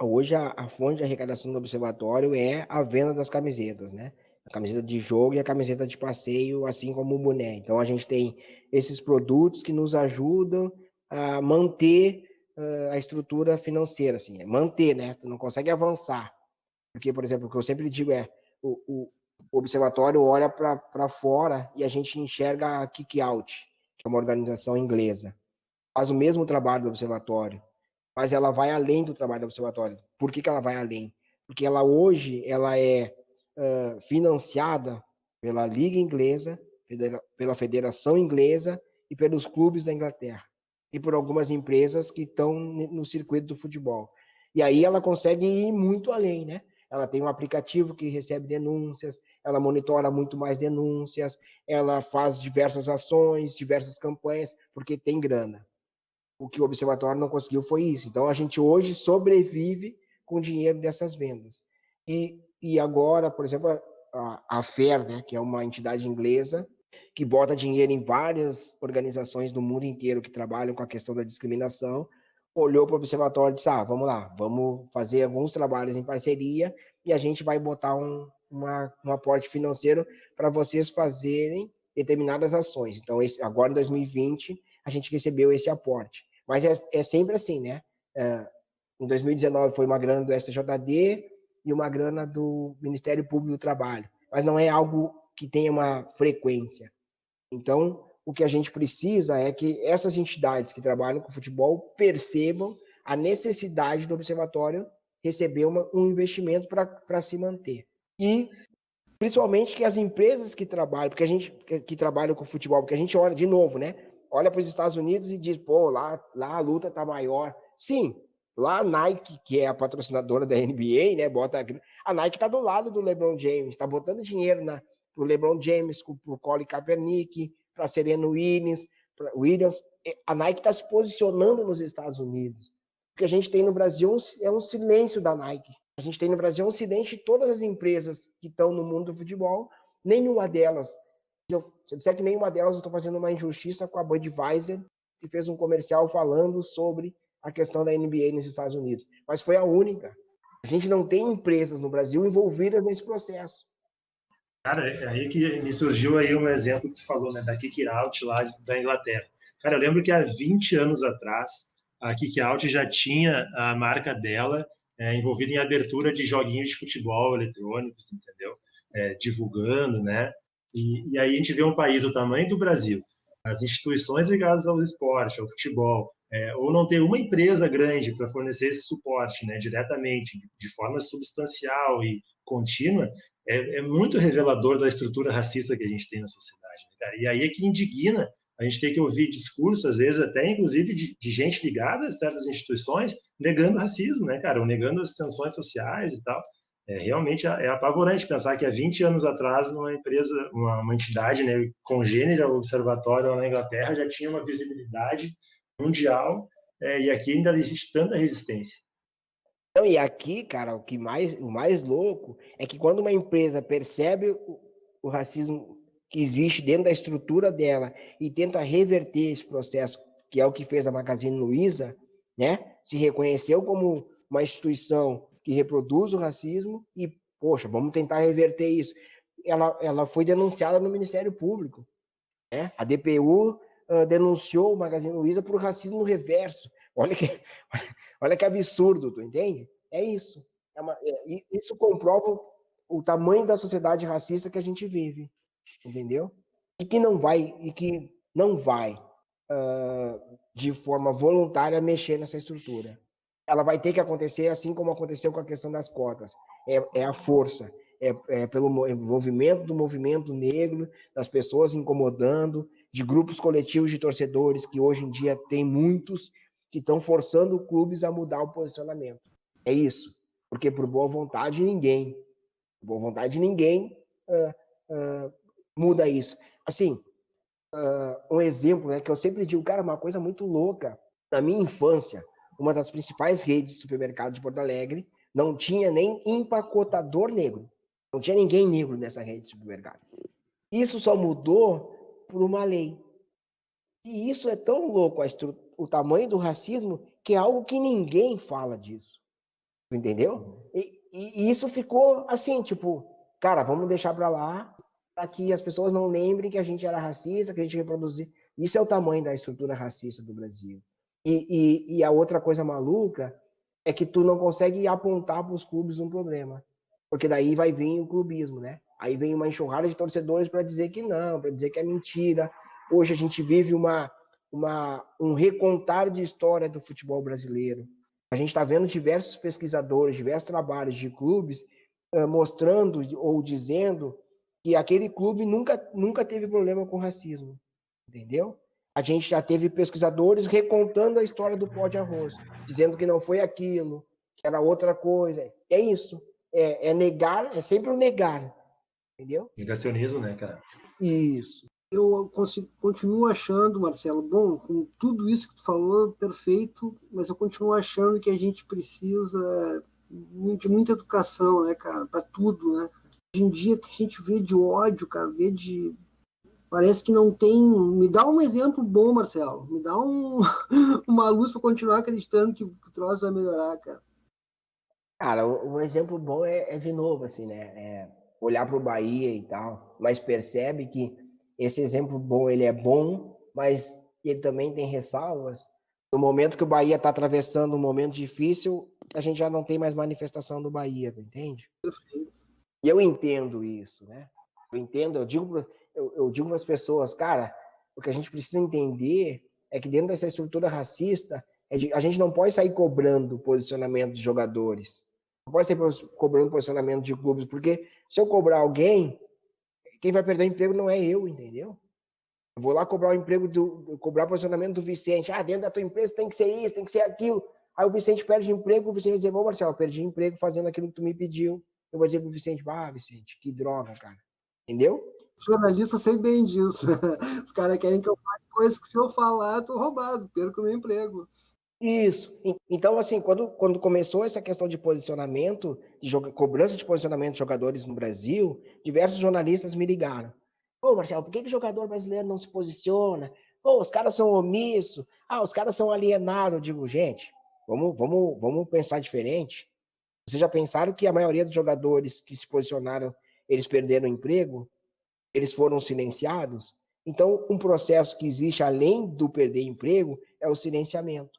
Hoje a fonte de arrecadação do Observatório é a venda das camisetas, né? A camiseta de jogo e a camiseta de passeio, assim como o boné. Então a gente tem esses produtos que nos ajudam a manter a estrutura financeira, assim, manter, né? Tu não consegue avançar. Porque, por exemplo, o que eu sempre digo o Observatório olha para fora e a gente enxerga a Kick Out, que é uma organização inglesa. Faz o mesmo trabalho do Observatório, mas ela vai além do trabalho do Observatório. Por que ela vai além? Porque hoje ela é financiada pela Liga Inglesa, pela Federação Inglesa e pelos clubes da Inglaterra. E por algumas empresas que estão no circuito do futebol. E aí ela consegue ir muito além, né? Ela tem um aplicativo que recebe denúncias, ela monitora muito mais denúncias, ela faz diversas ações, diversas campanhas, porque tem grana. O que o Observatório não conseguiu foi isso. Então, a gente hoje sobrevive com o dinheiro dessas vendas. E agora, por exemplo, a FAIR, né, que é uma entidade inglesa, que bota dinheiro em várias organizações do mundo inteiro que trabalham com a questão da discriminação, olhou para o Observatório e disse, vamos lá, vamos fazer alguns trabalhos em parceria e a gente vai botar um aporte financeiro para vocês fazerem determinadas ações. Então, agora em 2020, a gente recebeu esse aporte. Mas é sempre assim, né? Em 2019 foi uma grana do STJD e uma grana do Ministério Público do Trabalho. Mas não é algo que tenha uma frequência. Então, o que a gente precisa é que essas entidades que trabalham com futebol percebam a necessidade do Observatório receber um investimento para se manter. E, principalmente, que as empresas que trabalham, porque a gente que trabalha com futebol, porque a gente olha, de novo, né? Olha para os Estados Unidos e diz, lá a luta está maior. Sim, Lá a Nike, que é a patrocinadora da NBA, né, a Nike está do lado do LeBron James, está botando dinheiro para o LeBron James, para o Colin Kaepernick, para a Serena Williams. A Nike está se posicionando nos Estados Unidos. O que a gente tem no Brasil é um silêncio da Nike. A gente tem no Brasil um silêncio de todas as empresas que estão no mundo do futebol, nenhuma delas. Se eu disser que nenhuma delas, eu estou fazendo uma injustiça com a Budweiser, que fez um comercial falando sobre a questão da NBA nos Estados Unidos. Mas foi a única. A gente não tem empresas no Brasil envolvidas nesse processo. Cara, é aí que me surgiu aí um exemplo que tu falou, né, da Kick Out lá da Inglaterra. Cara, eu lembro que há 20 anos atrás, a Kick Out já tinha a marca dela envolvida em abertura de joguinhos de futebol eletrônicos, entendeu? Divulgando, né? E aí a gente vê um país do tamanho do Brasil, as instituições ligadas ao esporte, ao futebol, ou não ter uma empresa grande para fornecer esse suporte, né, diretamente, de forma substancial e contínua, é muito revelador da estrutura racista que a gente tem na sociedade, né, cara? E aí é que indigna a gente ter que ouvir discursos, às vezes até inclusive de gente ligada a certas instituições, negando racismo, né, cara, ou negando as tensões sociais e tal. Realmente é apavorante pensar que há 20 anos atrás uma empresa, uma entidade, né, congênere ao observatório lá na Inglaterra já tinha uma visibilidade mundial, e aqui ainda existe tanta resistência. Não, e aqui, cara, o mais louco é que quando uma empresa percebe o racismo que existe dentro da estrutura dela e tenta reverter esse processo, que é o que fez a Magazine Luiza, né? Se reconheceu como uma instituição que reproduz o racismo e, poxa, vamos tentar reverter isso. Ela foi denunciada no Ministério Público, né? A DPU denunciou o Magazine Luiza por racismo reverso. Olha que absurdo, tu entende? É isso. Isso comprova o tamanho da sociedade racista que a gente vive, entendeu? E que não vai de forma voluntária mexer nessa estrutura. Ela vai ter que acontecer assim como aconteceu com a questão das cotas. É a força, pelo envolvimento do movimento negro, das pessoas incomodando, de grupos coletivos de torcedores, que hoje em dia tem muitos, que estão forçando clubes a mudar o posicionamento. É isso. Porque por boa vontade ninguém muda isso. Assim, um exemplo, né, que eu sempre digo, cara, uma coisa muito louca. Na minha infância, uma das principais redes de supermercado de Porto Alegre não tinha nem empacotador negro. Não tinha ninguém negro nessa rede de supermercado. Isso só mudou por uma lei. E isso é tão louco, o tamanho do racismo, que é algo que ninguém fala disso. Entendeu? E isso ficou assim, tipo, cara, vamos deixar para lá, para que as pessoas não lembrem que a gente era racista, que a gente reproduzia. Isso é o tamanho da estrutura racista do Brasil. E a outra coisa maluca é que tu não consegue apontar para os clubes um problema. Porque daí vai vir o clubismo, né? Aí vem uma enxurrada de torcedores para dizer que não, para dizer que é mentira. Hoje a gente vive um recontar de história do futebol brasileiro. A gente está vendo diversos pesquisadores, diversos trabalhos de clubes mostrando ou dizendo que aquele clube nunca teve problema com racismo, entendeu? A gente já teve pesquisadores recontando a história do pó de arroz, dizendo que não foi aquilo, que era outra coisa. É isso. É negar, é sempre o negar, entendeu? Negacionismo, né, cara? Isso. Eu continuo achando, Marcelo, bom, com tudo isso que tu falou, perfeito, mas eu continuo achando que a gente precisa de muita educação, né, cara, para tudo, né? Hoje em dia a gente vê de ódio, cara, parece que não tem. Me dá um exemplo bom, Marcelo. Me dá uma luz para continuar acreditando que o troço vai melhorar, cara. Cara, um exemplo bom é de novo, assim, né? Olhar para o Bahia e tal, mas percebe que esse exemplo bom, ele é bom, mas ele também tem ressalvas. No momento que o Bahia está atravessando um momento difícil, a gente já não tem mais manifestação do Bahia, entende? Perfeito. E eu entendo isso, né? Eu digo para as pessoas, cara, o que a gente precisa entender é que dentro dessa estrutura racista, a gente não pode sair cobrando posicionamento de jogadores, não pode sair cobrando posicionamento de clubes, porque se eu cobrar alguém, quem vai perder o emprego não é eu, entendeu? Eu vou lá cobrar o emprego cobrar o posicionamento do Vicente. Dentro da tua empresa tem que ser isso, tem que ser aquilo. Aí o Vicente perde emprego, o Vicente vai dizer, ô Marcelo, eu perdi emprego fazendo aquilo que tu me pediu. Eu vou dizer pro Vicente, Vicente, que droga, cara. Entendeu? Jornalista sei bem disso. Os caras querem que eu fale coisas que se eu falar, eu tô roubado, perco meu emprego. Isso. Então, assim, quando começou essa questão de posicionamento, cobrança de posicionamento de jogadores no Brasil, diversos jornalistas me ligaram. Ô, Marcelo, por que o jogador brasileiro não se posiciona? Pô, os caras são omissos. Os caras são alienados. Eu digo, gente, vamos pensar diferente. Vocês já pensaram que a maioria dos jogadores que se posicionaram, eles perderam o emprego? Eles foram silenciados? Então, um processo que existe além do perder emprego é o silenciamento.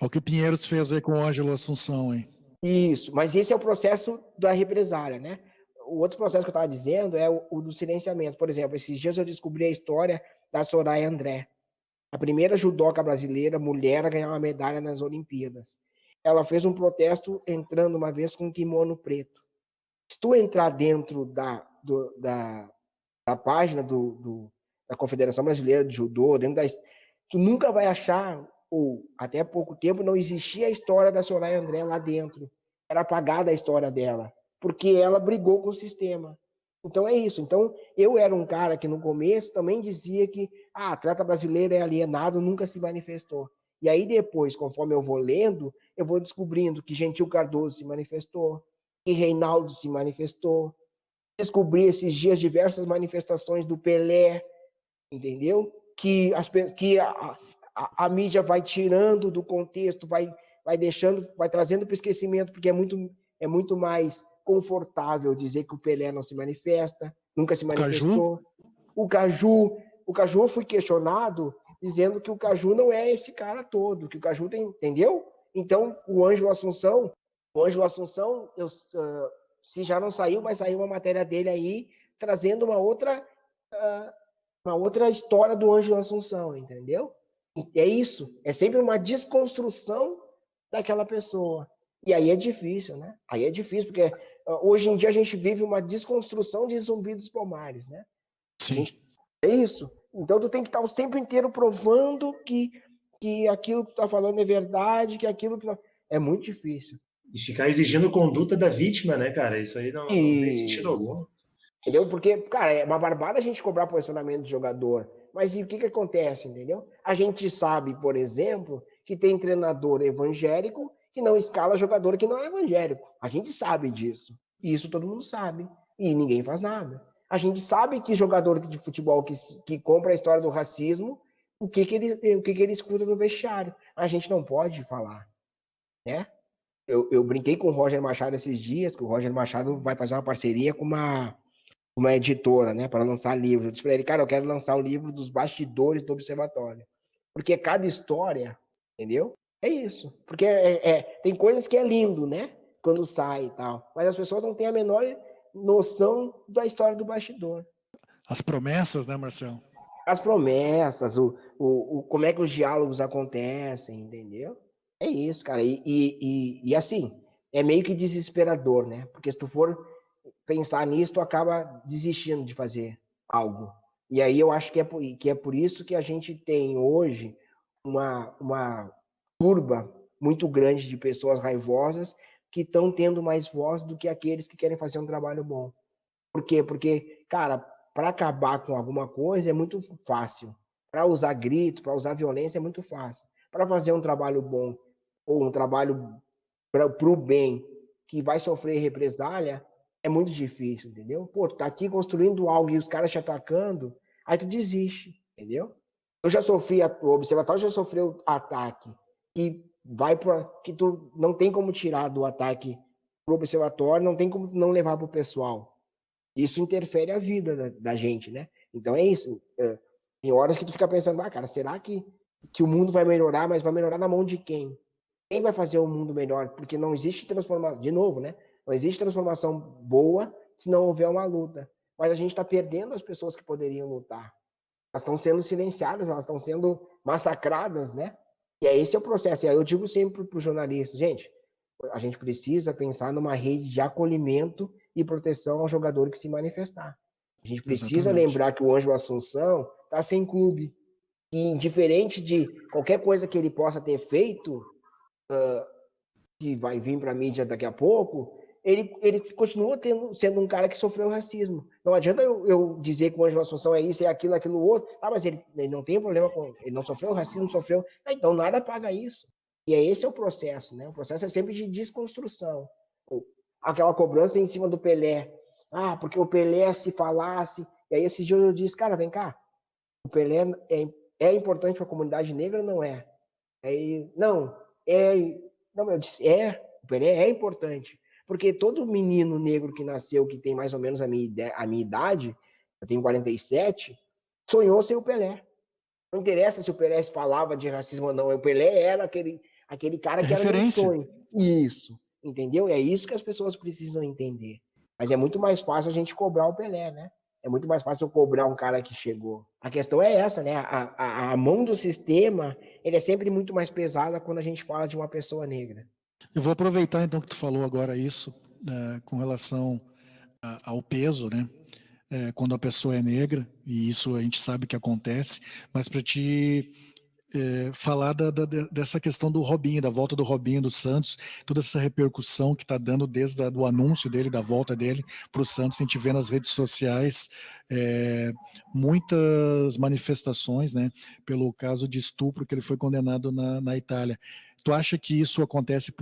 Olha o que o Pinheiros fez aí com o Ângelo Assunção, hein? Isso, mas esse é o processo da represália, né? O outro processo que eu estava dizendo é o do silenciamento. Por exemplo, esses dias eu descobri a história da Soraya André, a primeira judoca brasileira mulher a ganhar uma medalha nas Olimpíadas. Ela fez um protesto entrando uma vez com um kimono preto. Se tu entrar dentro da página da Confederação Brasileira de Judô, tu nunca vai achar, ou até há pouco tempo não existia a história da Soraya André lá dentro. Era apagada a história dela, porque ela brigou com o sistema. Então é isso. Então eu era um cara que no começo também dizia que atleta brasileiro é alienado, nunca se manifestou. E aí depois, conforme eu vou lendo, eu vou descobrindo que Gentil Cardoso se manifestou, que Reinaldo se manifestou. Descobri esses dias diversas manifestações do Pelé, entendeu? Que a mídia vai tirando do contexto, vai deixando, vai trazendo para o esquecimento, porque é muito mais confortável dizer que o Pelé não se manifesta, nunca se manifestou. O Caju eu fui questionado dizendo que o Caju não é esse cara todo, que o Caju tem, entendeu? Então, o Ângelo Assunção, se já não saiu, vai sair uma matéria dele aí, trazendo uma outra história do Ângelo Assunção, entendeu? É isso, é sempre uma desconstrução daquela pessoa. E aí é difícil, né? Aí é difícil, porque hoje em dia a gente vive uma desconstrução de Zumbi dos Palmares, né? Sim. É isso. Então tu tem que estar o tempo inteiro provando que aquilo que tu tá falando é verdade, que aquilo que não... É muito difícil. E ficar exigindo conduta da vítima, né, cara? Isso aí não tem sentido algum. Entendeu? Porque, cara, é uma barbada a gente cobrar posicionamento de jogador. Mas e o que acontece, entendeu? A gente sabe, por exemplo, que tem treinador evangélico que não escala jogador que não é evangélico. A gente sabe disso. E isso todo mundo sabe. E ninguém faz nada. A gente sabe que jogador de futebol que compra a história do racismo, o que ele escuta no vestiário. A gente não pode falar, né? Eu brinquei com o Roger Machado esses dias, que o Roger Machado vai fazer uma parceria com uma editora, né, para lançar livro. Eu disse para ele, cara, eu quero lançar o livro dos bastidores do Observatório. Porque cada história, entendeu? É isso. Porque tem coisas que é lindo, né? Quando sai e tal. Mas as pessoas não têm a menor noção da história do bastidor. As promessas, né, Marcelo? As promessas, como é que os diálogos acontecem, entendeu? É isso, cara. E assim, é meio que desesperador, né? Porque se tu for pensar nisso, tu acaba desistindo de fazer algo. E aí eu acho que é por isso que a gente tem hoje uma turba muito grande de pessoas raivosas que estão tendo mais voz do que aqueles que querem fazer um trabalho bom. Por quê? Porque, cara, para acabar com alguma coisa é muito fácil. Para usar grito, para usar violência é muito fácil. Para fazer um trabalho bom ou um trabalho para o bem que vai sofrer represália, é muito difícil, entendeu? Pô, tu tá aqui construindo algo e os caras te atacando, aí tu desiste, entendeu? Eu já sofri, o Observatório já sofreu ataque que tu não tem como tirar do ataque pro Observatório, não tem como não levar pro pessoal. Isso interfere a vida da gente, né? Então é isso. Tem horas que tu fica pensando, cara, será que o mundo vai melhorar, mas vai melhorar na mão de quem? Quem vai fazer o mundo melhor? Porque não existe transformação, de novo, né? Não existe transformação boa se não houver uma luta. Mas a gente está perdendo as pessoas que poderiam lutar. Elas estão sendo silenciadas, elas estão sendo massacradas, né? E esse é o processo. E aí eu digo sempre para os jornalistas, gente, a gente precisa pensar numa rede de acolhimento e proteção ao jogador que se manifestar. A gente precisa lembrar que o Ângelo Assunção está sem clube. E diferente de qualquer coisa que ele possa ter feito, que vai vir para a mídia daqui a pouco, ele continua sendo um cara que sofreu racismo. Não adianta eu dizer que o Ângelo Assunção é isso, é aquilo, aquilo outro. Ah, mas ele não tem problema com... Ele não sofreu racismo, sofreu... Então nada paga isso. E esse é o processo, né? O processo é sempre de desconstrução. Aquela cobrança em cima do Pelé. Ah, porque o Pelé se falasse... E aí esse dia eu disse, cara, vem cá. O Pelé é importante para a comunidade negra ou não é? Aí, não, eu disse, o Pelé é importante, porque todo menino negro que nasceu, que tem mais ou menos a minha idade, eu tenho 47, sonhou ser o Pelé. Não interessa se o Pelé falava de racismo ou não, o Pelé era aquele cara que era meu sonho. Isso, entendeu? É isso que as pessoas precisam entender. Mas é muito mais fácil a gente cobrar o Pelé, né? É muito mais fácil eu cobrar um cara que chegou. A questão é essa, né? A mão do sistema, ele é sempre muito mais pesada quando a gente fala de uma pessoa negra. Eu vou aproveitar então que tu falou agora isso, com relação ao peso, né? Quando a pessoa é negra, e isso a gente sabe que acontece, mas para te falar dessa questão do Robinho, da volta do Robinho do Santos, toda essa repercussão que está dando desde o anúncio dele, da volta dele para o Santos, a gente vê nas redes sociais muitas manifestações, né, pelo caso de estupro que ele foi condenado na Itália. Tu acha que isso acontece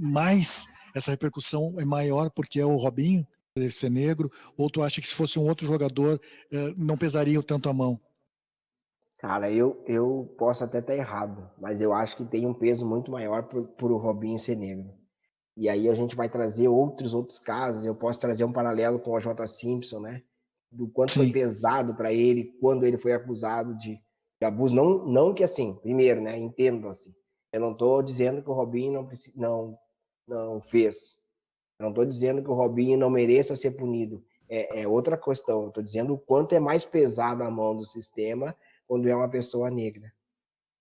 mais, essa repercussão é maior porque é o Robinho, ele ser negro, ou tu acha que se fosse um outro jogador não pesaria tanto a mão? Cara, eu posso até estar errado, mas eu acho que tem um peso muito maior por o Robinho ser negro. E aí a gente vai trazer outros casos, eu posso trazer um paralelo com o J. Simpson, né? Do quanto foi pesado para ele quando ele foi acusado de abuso. Não que assim, primeiro, né? Entendo assim. Eu não estou dizendo que o Robinho não fez. Eu não estou dizendo que o Robinho não mereça ser punido. É outra questão. Estou dizendo o quanto é mais pesado a mão do sistema quando é uma pessoa negra.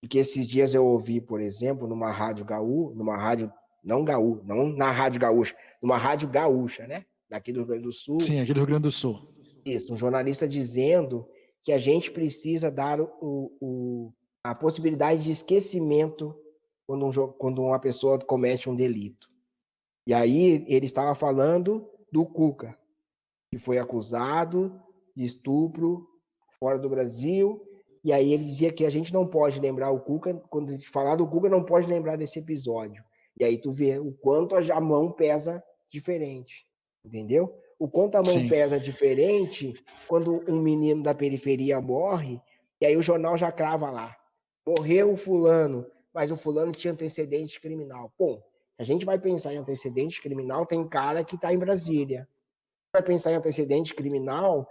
Porque esses dias eu ouvi, por exemplo, numa rádio gaúcha, não na rádio gaúcha, numa rádio gaúcha, né? Daqui do Rio Grande do Sul. Sim, aqui do Rio Grande do Sul. Isso, um jornalista dizendo que a gente precisa dar a possibilidade de esquecimento quando uma pessoa comete um delito. E aí ele estava falando do Cuca, que foi acusado de estupro fora do Brasil. E aí ele dizia que a gente não pode lembrar o Cuca, quando a gente falar do Cuca, não pode lembrar desse episódio. E aí tu vê o quanto a mão pesa diferente, entendeu? O quanto a mão pesa diferente quando um menino da periferia morre, e aí o jornal já crava lá, morreu o fulano, mas o fulano tinha antecedente criminal. Pô, a gente vai pensar em antecedente criminal, tem cara que está em Brasília. Vai pensar em antecedente criminal,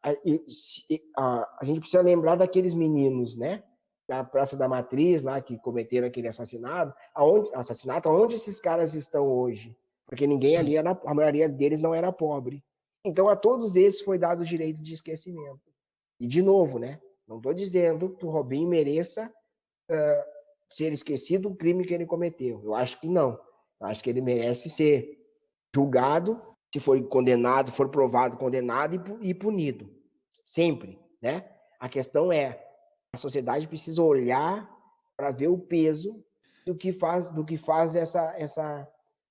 a gente precisa lembrar daqueles meninos, né? Da Praça da Matriz, lá, que cometeram aquele assassinato. Aonde esses caras estão hoje? Porque ninguém ali, a maioria deles não era pobre. Então, a todos esses foi dado o direito de esquecimento. E, de novo, né? Não estou dizendo que o Robinho mereça ser esquecido do crime que ele cometeu. Eu acho que não. Eu acho que ele merece ser julgado, se for condenado, for provado condenado e punido. Sempre, né? A questão é, a sociedade precisa olhar para ver o peso do que faz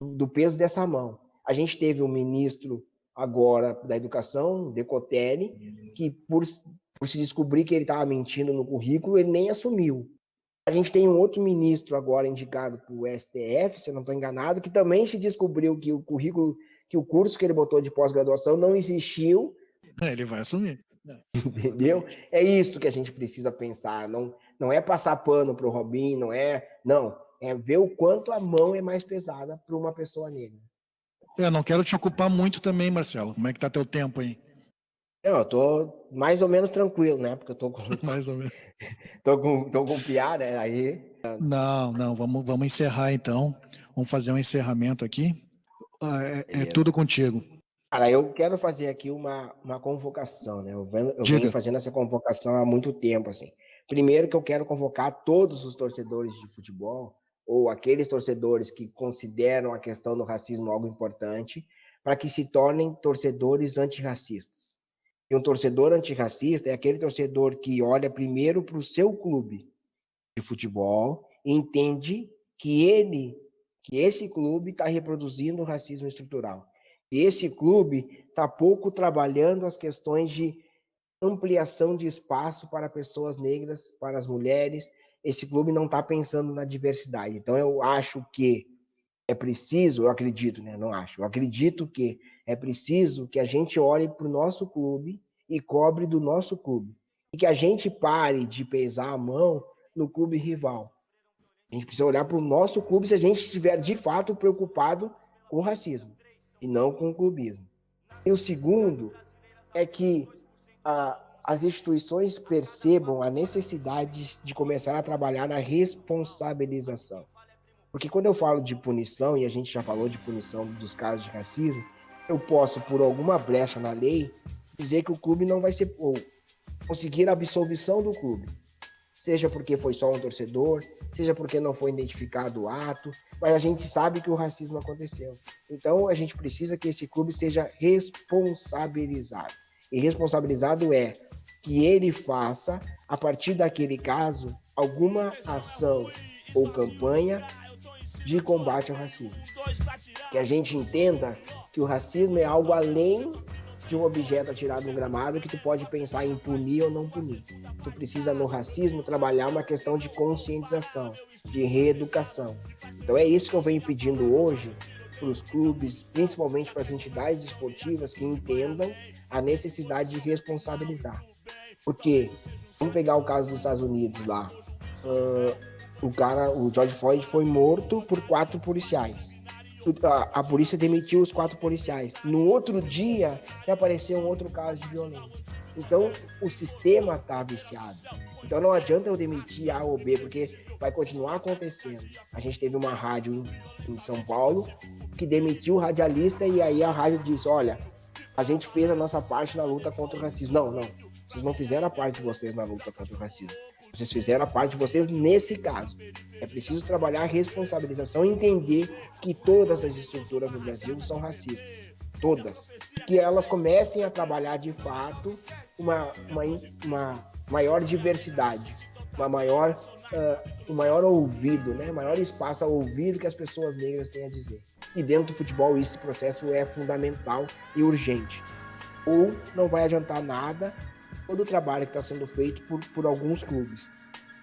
do peso dessa mão. A gente teve um ministro agora da Educação, Decotelli, que por se descobrir que ele estava mentindo no currículo, ele nem assumiu. A gente tem um outro ministro agora indicado para o STF, se eu não estou enganado, que também se descobriu que o currículo, que o curso que ele botou de pós-graduação não existiu. Ele vai assumir. Entendeu? É isso que a gente precisa pensar. Não é passar pano para o Robinho, não é ver o quanto a mão é mais pesada para uma pessoa negra. Não quero te ocupar muito também, Marcelo. Como é que tá teu tempo aí? Não, eu tô mais ou menos tranquilo, né? Porque eu tô com mais ou menos. tô com piar, né? Aí não, vamos encerrar então. Vamos fazer um encerramento aqui. É tudo contigo. Cara, eu quero fazer aqui uma convocação, né? Eu venho fazendo essa convocação há muito tempo, assim. Primeiro que eu quero convocar todos os torcedores de futebol, ou aqueles torcedores que consideram a questão do racismo algo importante, para que se tornem torcedores antirracistas. E um torcedor antirracista é aquele torcedor que olha primeiro para o seu clube de futebol e entende que esse clube está reproduzindo o racismo estrutural. Esse clube está pouco trabalhando as questões de ampliação de espaço para pessoas negras, para as mulheres. Esse clube não está pensando na diversidade. Então, eu acho que é preciso, eu acredito, né? Não acho, eu acredito que é preciso que a gente olhe para o nosso clube e cobre do nosso clube. E que a gente pare de pesar a mão no clube rival. A gente precisa olhar para o nosso clube se a gente estiver, de fato, preocupado com o racismo e não com o clubismo. E o segundo é que as instituições percebam a necessidade de começar a trabalhar na responsabilização. Porque quando eu falo de punição, e a gente já falou de punição dos casos de racismo, eu posso, por alguma brecha na lei, dizer que o clube não vai ser, ou conseguir a absolvição do clube. Seja porque foi só um torcedor, seja porque não foi identificado o ato, mas a gente sabe que o racismo aconteceu. Então, a gente precisa que esse clube seja responsabilizado. E responsabilizado é que ele faça, a partir daquele caso, alguma ação ou campanha de combate ao racismo. Que a gente entenda que o racismo é algo além de um objeto atirado no gramado que tu pode pensar em punir ou não punir. Tu precisa, no racismo, trabalhar uma questão de conscientização, de reeducação. Então é isso que eu venho pedindo hoje para os clubes, principalmente para as entidades esportivas, que entendam a necessidade de responsabilizar. Porque, vamos pegar o caso dos Estados Unidos lá, o George Floyd foi morto por 4 policiais. A polícia demitiu os 4 policiais. No outro dia, já apareceu um outro caso de violência. Então, o sistema está viciado. Então, não adianta eu demitir A ou B, porque vai continuar acontecendo. A gente teve uma rádio em São Paulo que demitiu o radialista e aí a rádio disse, olha, a gente fez a nossa parte na luta contra o racismo. Não, vocês não fizeram a parte de vocês na luta contra o racismo. Vocês fizeram a parte de vocês nesse caso. É preciso trabalhar a responsabilização e entender que todas as estruturas no Brasil são racistas. Todas. Que elas comecem a trabalhar, de fato, uma maior diversidade, um maior ouvido, né? Maior espaço a ouvir o que as pessoas negras têm a dizer. E dentro do futebol, esse processo é fundamental e urgente. Ou não vai adiantar nada todo o trabalho que está sendo feito por alguns clubes,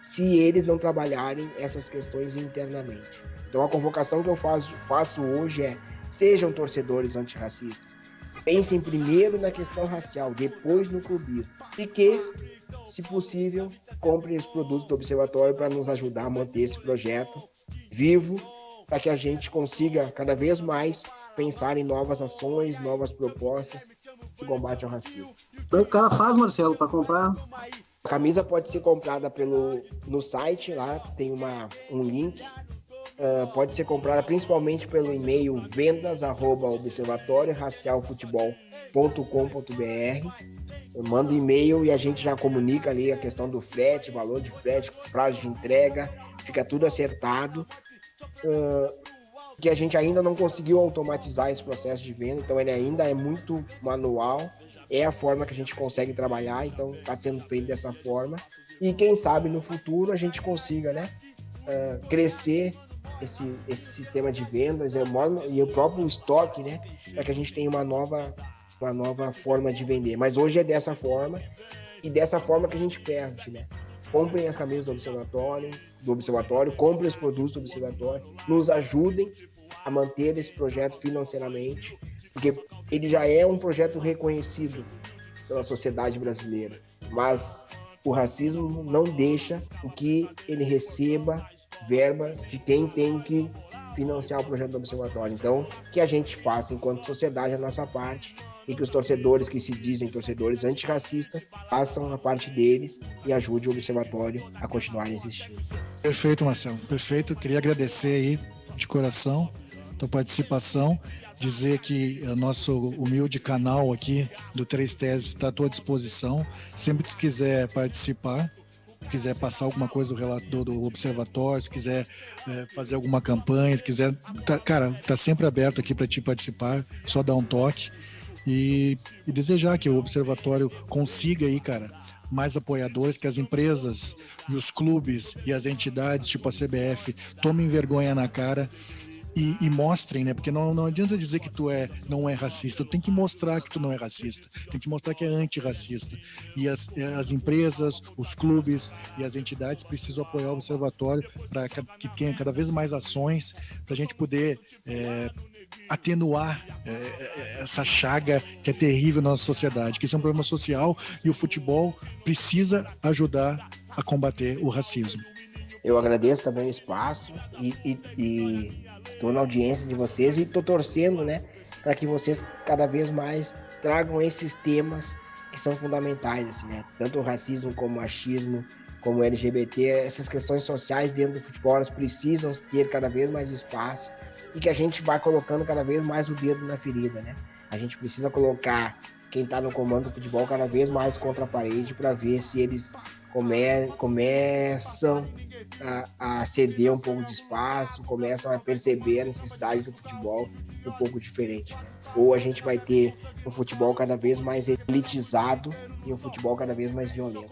se eles não trabalharem essas questões internamente. Então, a convocação que eu faço hoje é: sejam torcedores antirracistas, pensem primeiro na questão racial, depois no clubismo, e que, se possível, comprem os produtos do Observatório para nos ajudar a manter esse projeto vivo, para que a gente consiga cada vez mais pensar em novas ações, novas propostas de combate ao racismo. O cara faz, Marcelo, para comprar? A camisa pode ser comprada no site, lá tem um link. Pode ser comprada principalmente pelo e-mail vendas@observatorioracialfutebol.com.br. Manda e-mail e a gente já comunica ali a questão do frete, valor de frete, prazo de entrega, fica tudo acertado. Que a gente ainda não conseguiu automatizar esse processo de venda, então ele ainda é muito manual, é a forma que a gente consegue trabalhar, então está sendo feito dessa forma, e quem sabe no futuro a gente consiga, né, crescer esse sistema de vendas e o próprio estoque, né, para que a gente tenha uma nova forma de vender, mas hoje é dessa forma, e dessa forma que a gente perde, né. Comprem as camisas do Observatório, comprem os produtos do Observatório, nos ajudem a manter esse projeto financeiramente, porque ele já é um projeto reconhecido pela sociedade brasileira, mas o racismo não deixa que ele receba verba de quem tem que financiar o projeto do Observatório. Então, que a gente faça, enquanto sociedade, a nossa parte, e que os torcedores que se dizem torcedores antirracistas façam a parte deles e ajude o Observatório a continuar existindo. Perfeito, Marcelo, perfeito. Queria agradecer aí de coração a tua participação, dizer que o nosso humilde canal aqui do Três Teses está à tua disposição. Sempre que tu quiser participar, quiser passar alguma coisa do Observatório, se quiser fazer alguma campanha, se quiser, tá sempre aberto aqui para te participar, só dar um toque. E desejar que o Observatório consiga aí, cara, mais apoiadores, que as empresas e os clubes e as entidades, tipo a CBF, tomem vergonha na cara e mostrem, né? Porque não adianta dizer que tu não é racista, tu tem que mostrar que tu não é racista, tem que mostrar que é antirracista. E as empresas, os clubes e as entidades precisam apoiar o Observatório para que tenha cada vez mais ações para a gente poder atenuar essa chaga que é terrível na nossa sociedade, que isso é um problema social e o futebol precisa ajudar a combater o racismo. Eu agradeço também o espaço e estou na audiência de vocês e estou torcendo, né, para que vocês cada vez mais tragam esses temas que são fundamentais, assim, né, tanto o racismo como o machismo, como o LGBT, essas questões sociais dentro do futebol, elas precisam ter cada vez mais espaço e que a gente vai colocando cada vez mais o dedo na ferida, né? A gente precisa colocar quem está no comando do futebol cada vez mais contra a parede para ver se eles começam a ceder um pouco de espaço, começam a perceber a necessidade do futebol um pouco diferente, né? Ou a gente vai ter um futebol cada vez mais elitizado e um futebol cada vez mais violento.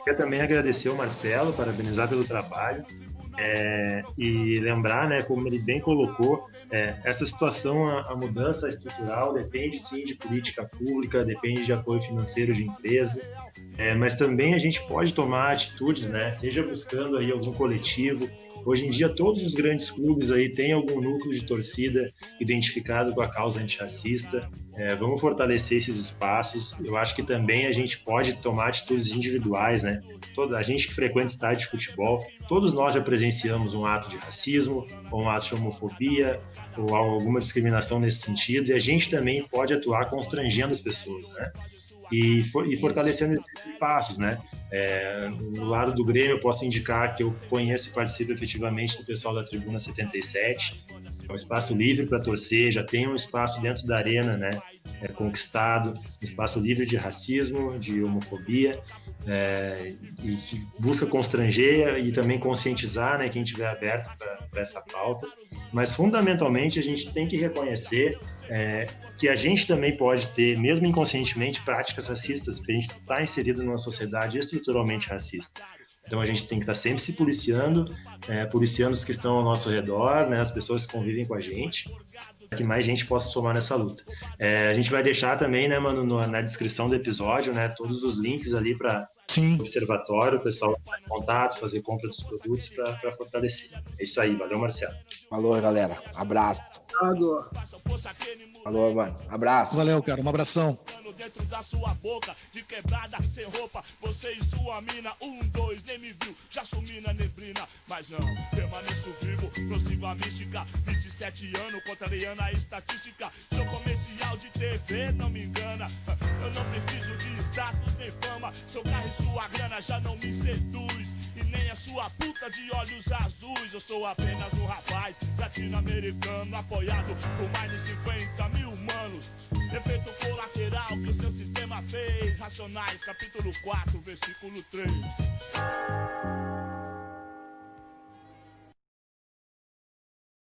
Quero também agradecer ao Marcelo, parabenizar pelo trabalho e lembrar, né, como ele bem colocou, essa situação, a mudança estrutural depende sim de política pública, depende de apoio financeiro de empresa, mas também a gente pode tomar atitudes, né, seja buscando aí algum coletivo. Hoje em dia, todos os grandes clubes aí têm algum núcleo de torcida identificado com a causa antirracista. Vamos fortalecer esses espaços. Eu acho que também a gente pode tomar atitudes individuais, né? A gente que frequenta estádio de futebol, todos nós já presenciamos um ato de racismo, ou um ato de homofobia, ou alguma discriminação nesse sentido, e a gente também pode atuar constrangendo as pessoas, né? E fortalecendo esses espaços, né? No lado do Grêmio, eu posso indicar que eu conheço e participo efetivamente do pessoal da Tribuna 77. É um espaço livre para torcer, já tem um espaço dentro da arena, né? Conquistado, um espaço livre de racismo, de homofobia, e que busca constranger e também conscientizar, né, quem estiver aberto para essa pauta. Mas, fundamentalmente, a gente tem que reconhecer que a gente também pode ter, mesmo inconscientemente, práticas racistas, porque a gente está inserido numa sociedade estruturalmente racista. Então a gente tem que estar sempre se policiando, policiando os que estão ao nosso redor, né, as pessoas que convivem com a gente, para que mais gente possa somar nessa luta. A gente vai deixar também, né, mano, na descrição do episódio, né, todos os links ali para o observatório, o pessoal vai em contato, fazer compra dos produtos para fortalecer. É isso aí, valeu, Marcelo. Falou, galera. Abraço. Falou, mano. Abraço. Valeu, cara. Um abração. Dentro da sua boca, de quebrada, sem roupa, você e sua mina, 1, 2, nem me viu, já sumi na neblina, mas não, permaneço vivo, prossigo a mística, 27 anos, contrariando a estatística, seu comercial de TV não me engana, eu não preciso de status nem fama, seu carro e sua grana já não me seduz, e nem a sua puta de olhos azuis, eu sou apenas um rapaz latino-americano, apoiado por mais de 50 mil manos, efeito colateral que o seu sistema fez. Racionais, capítulo 4, versículo 3.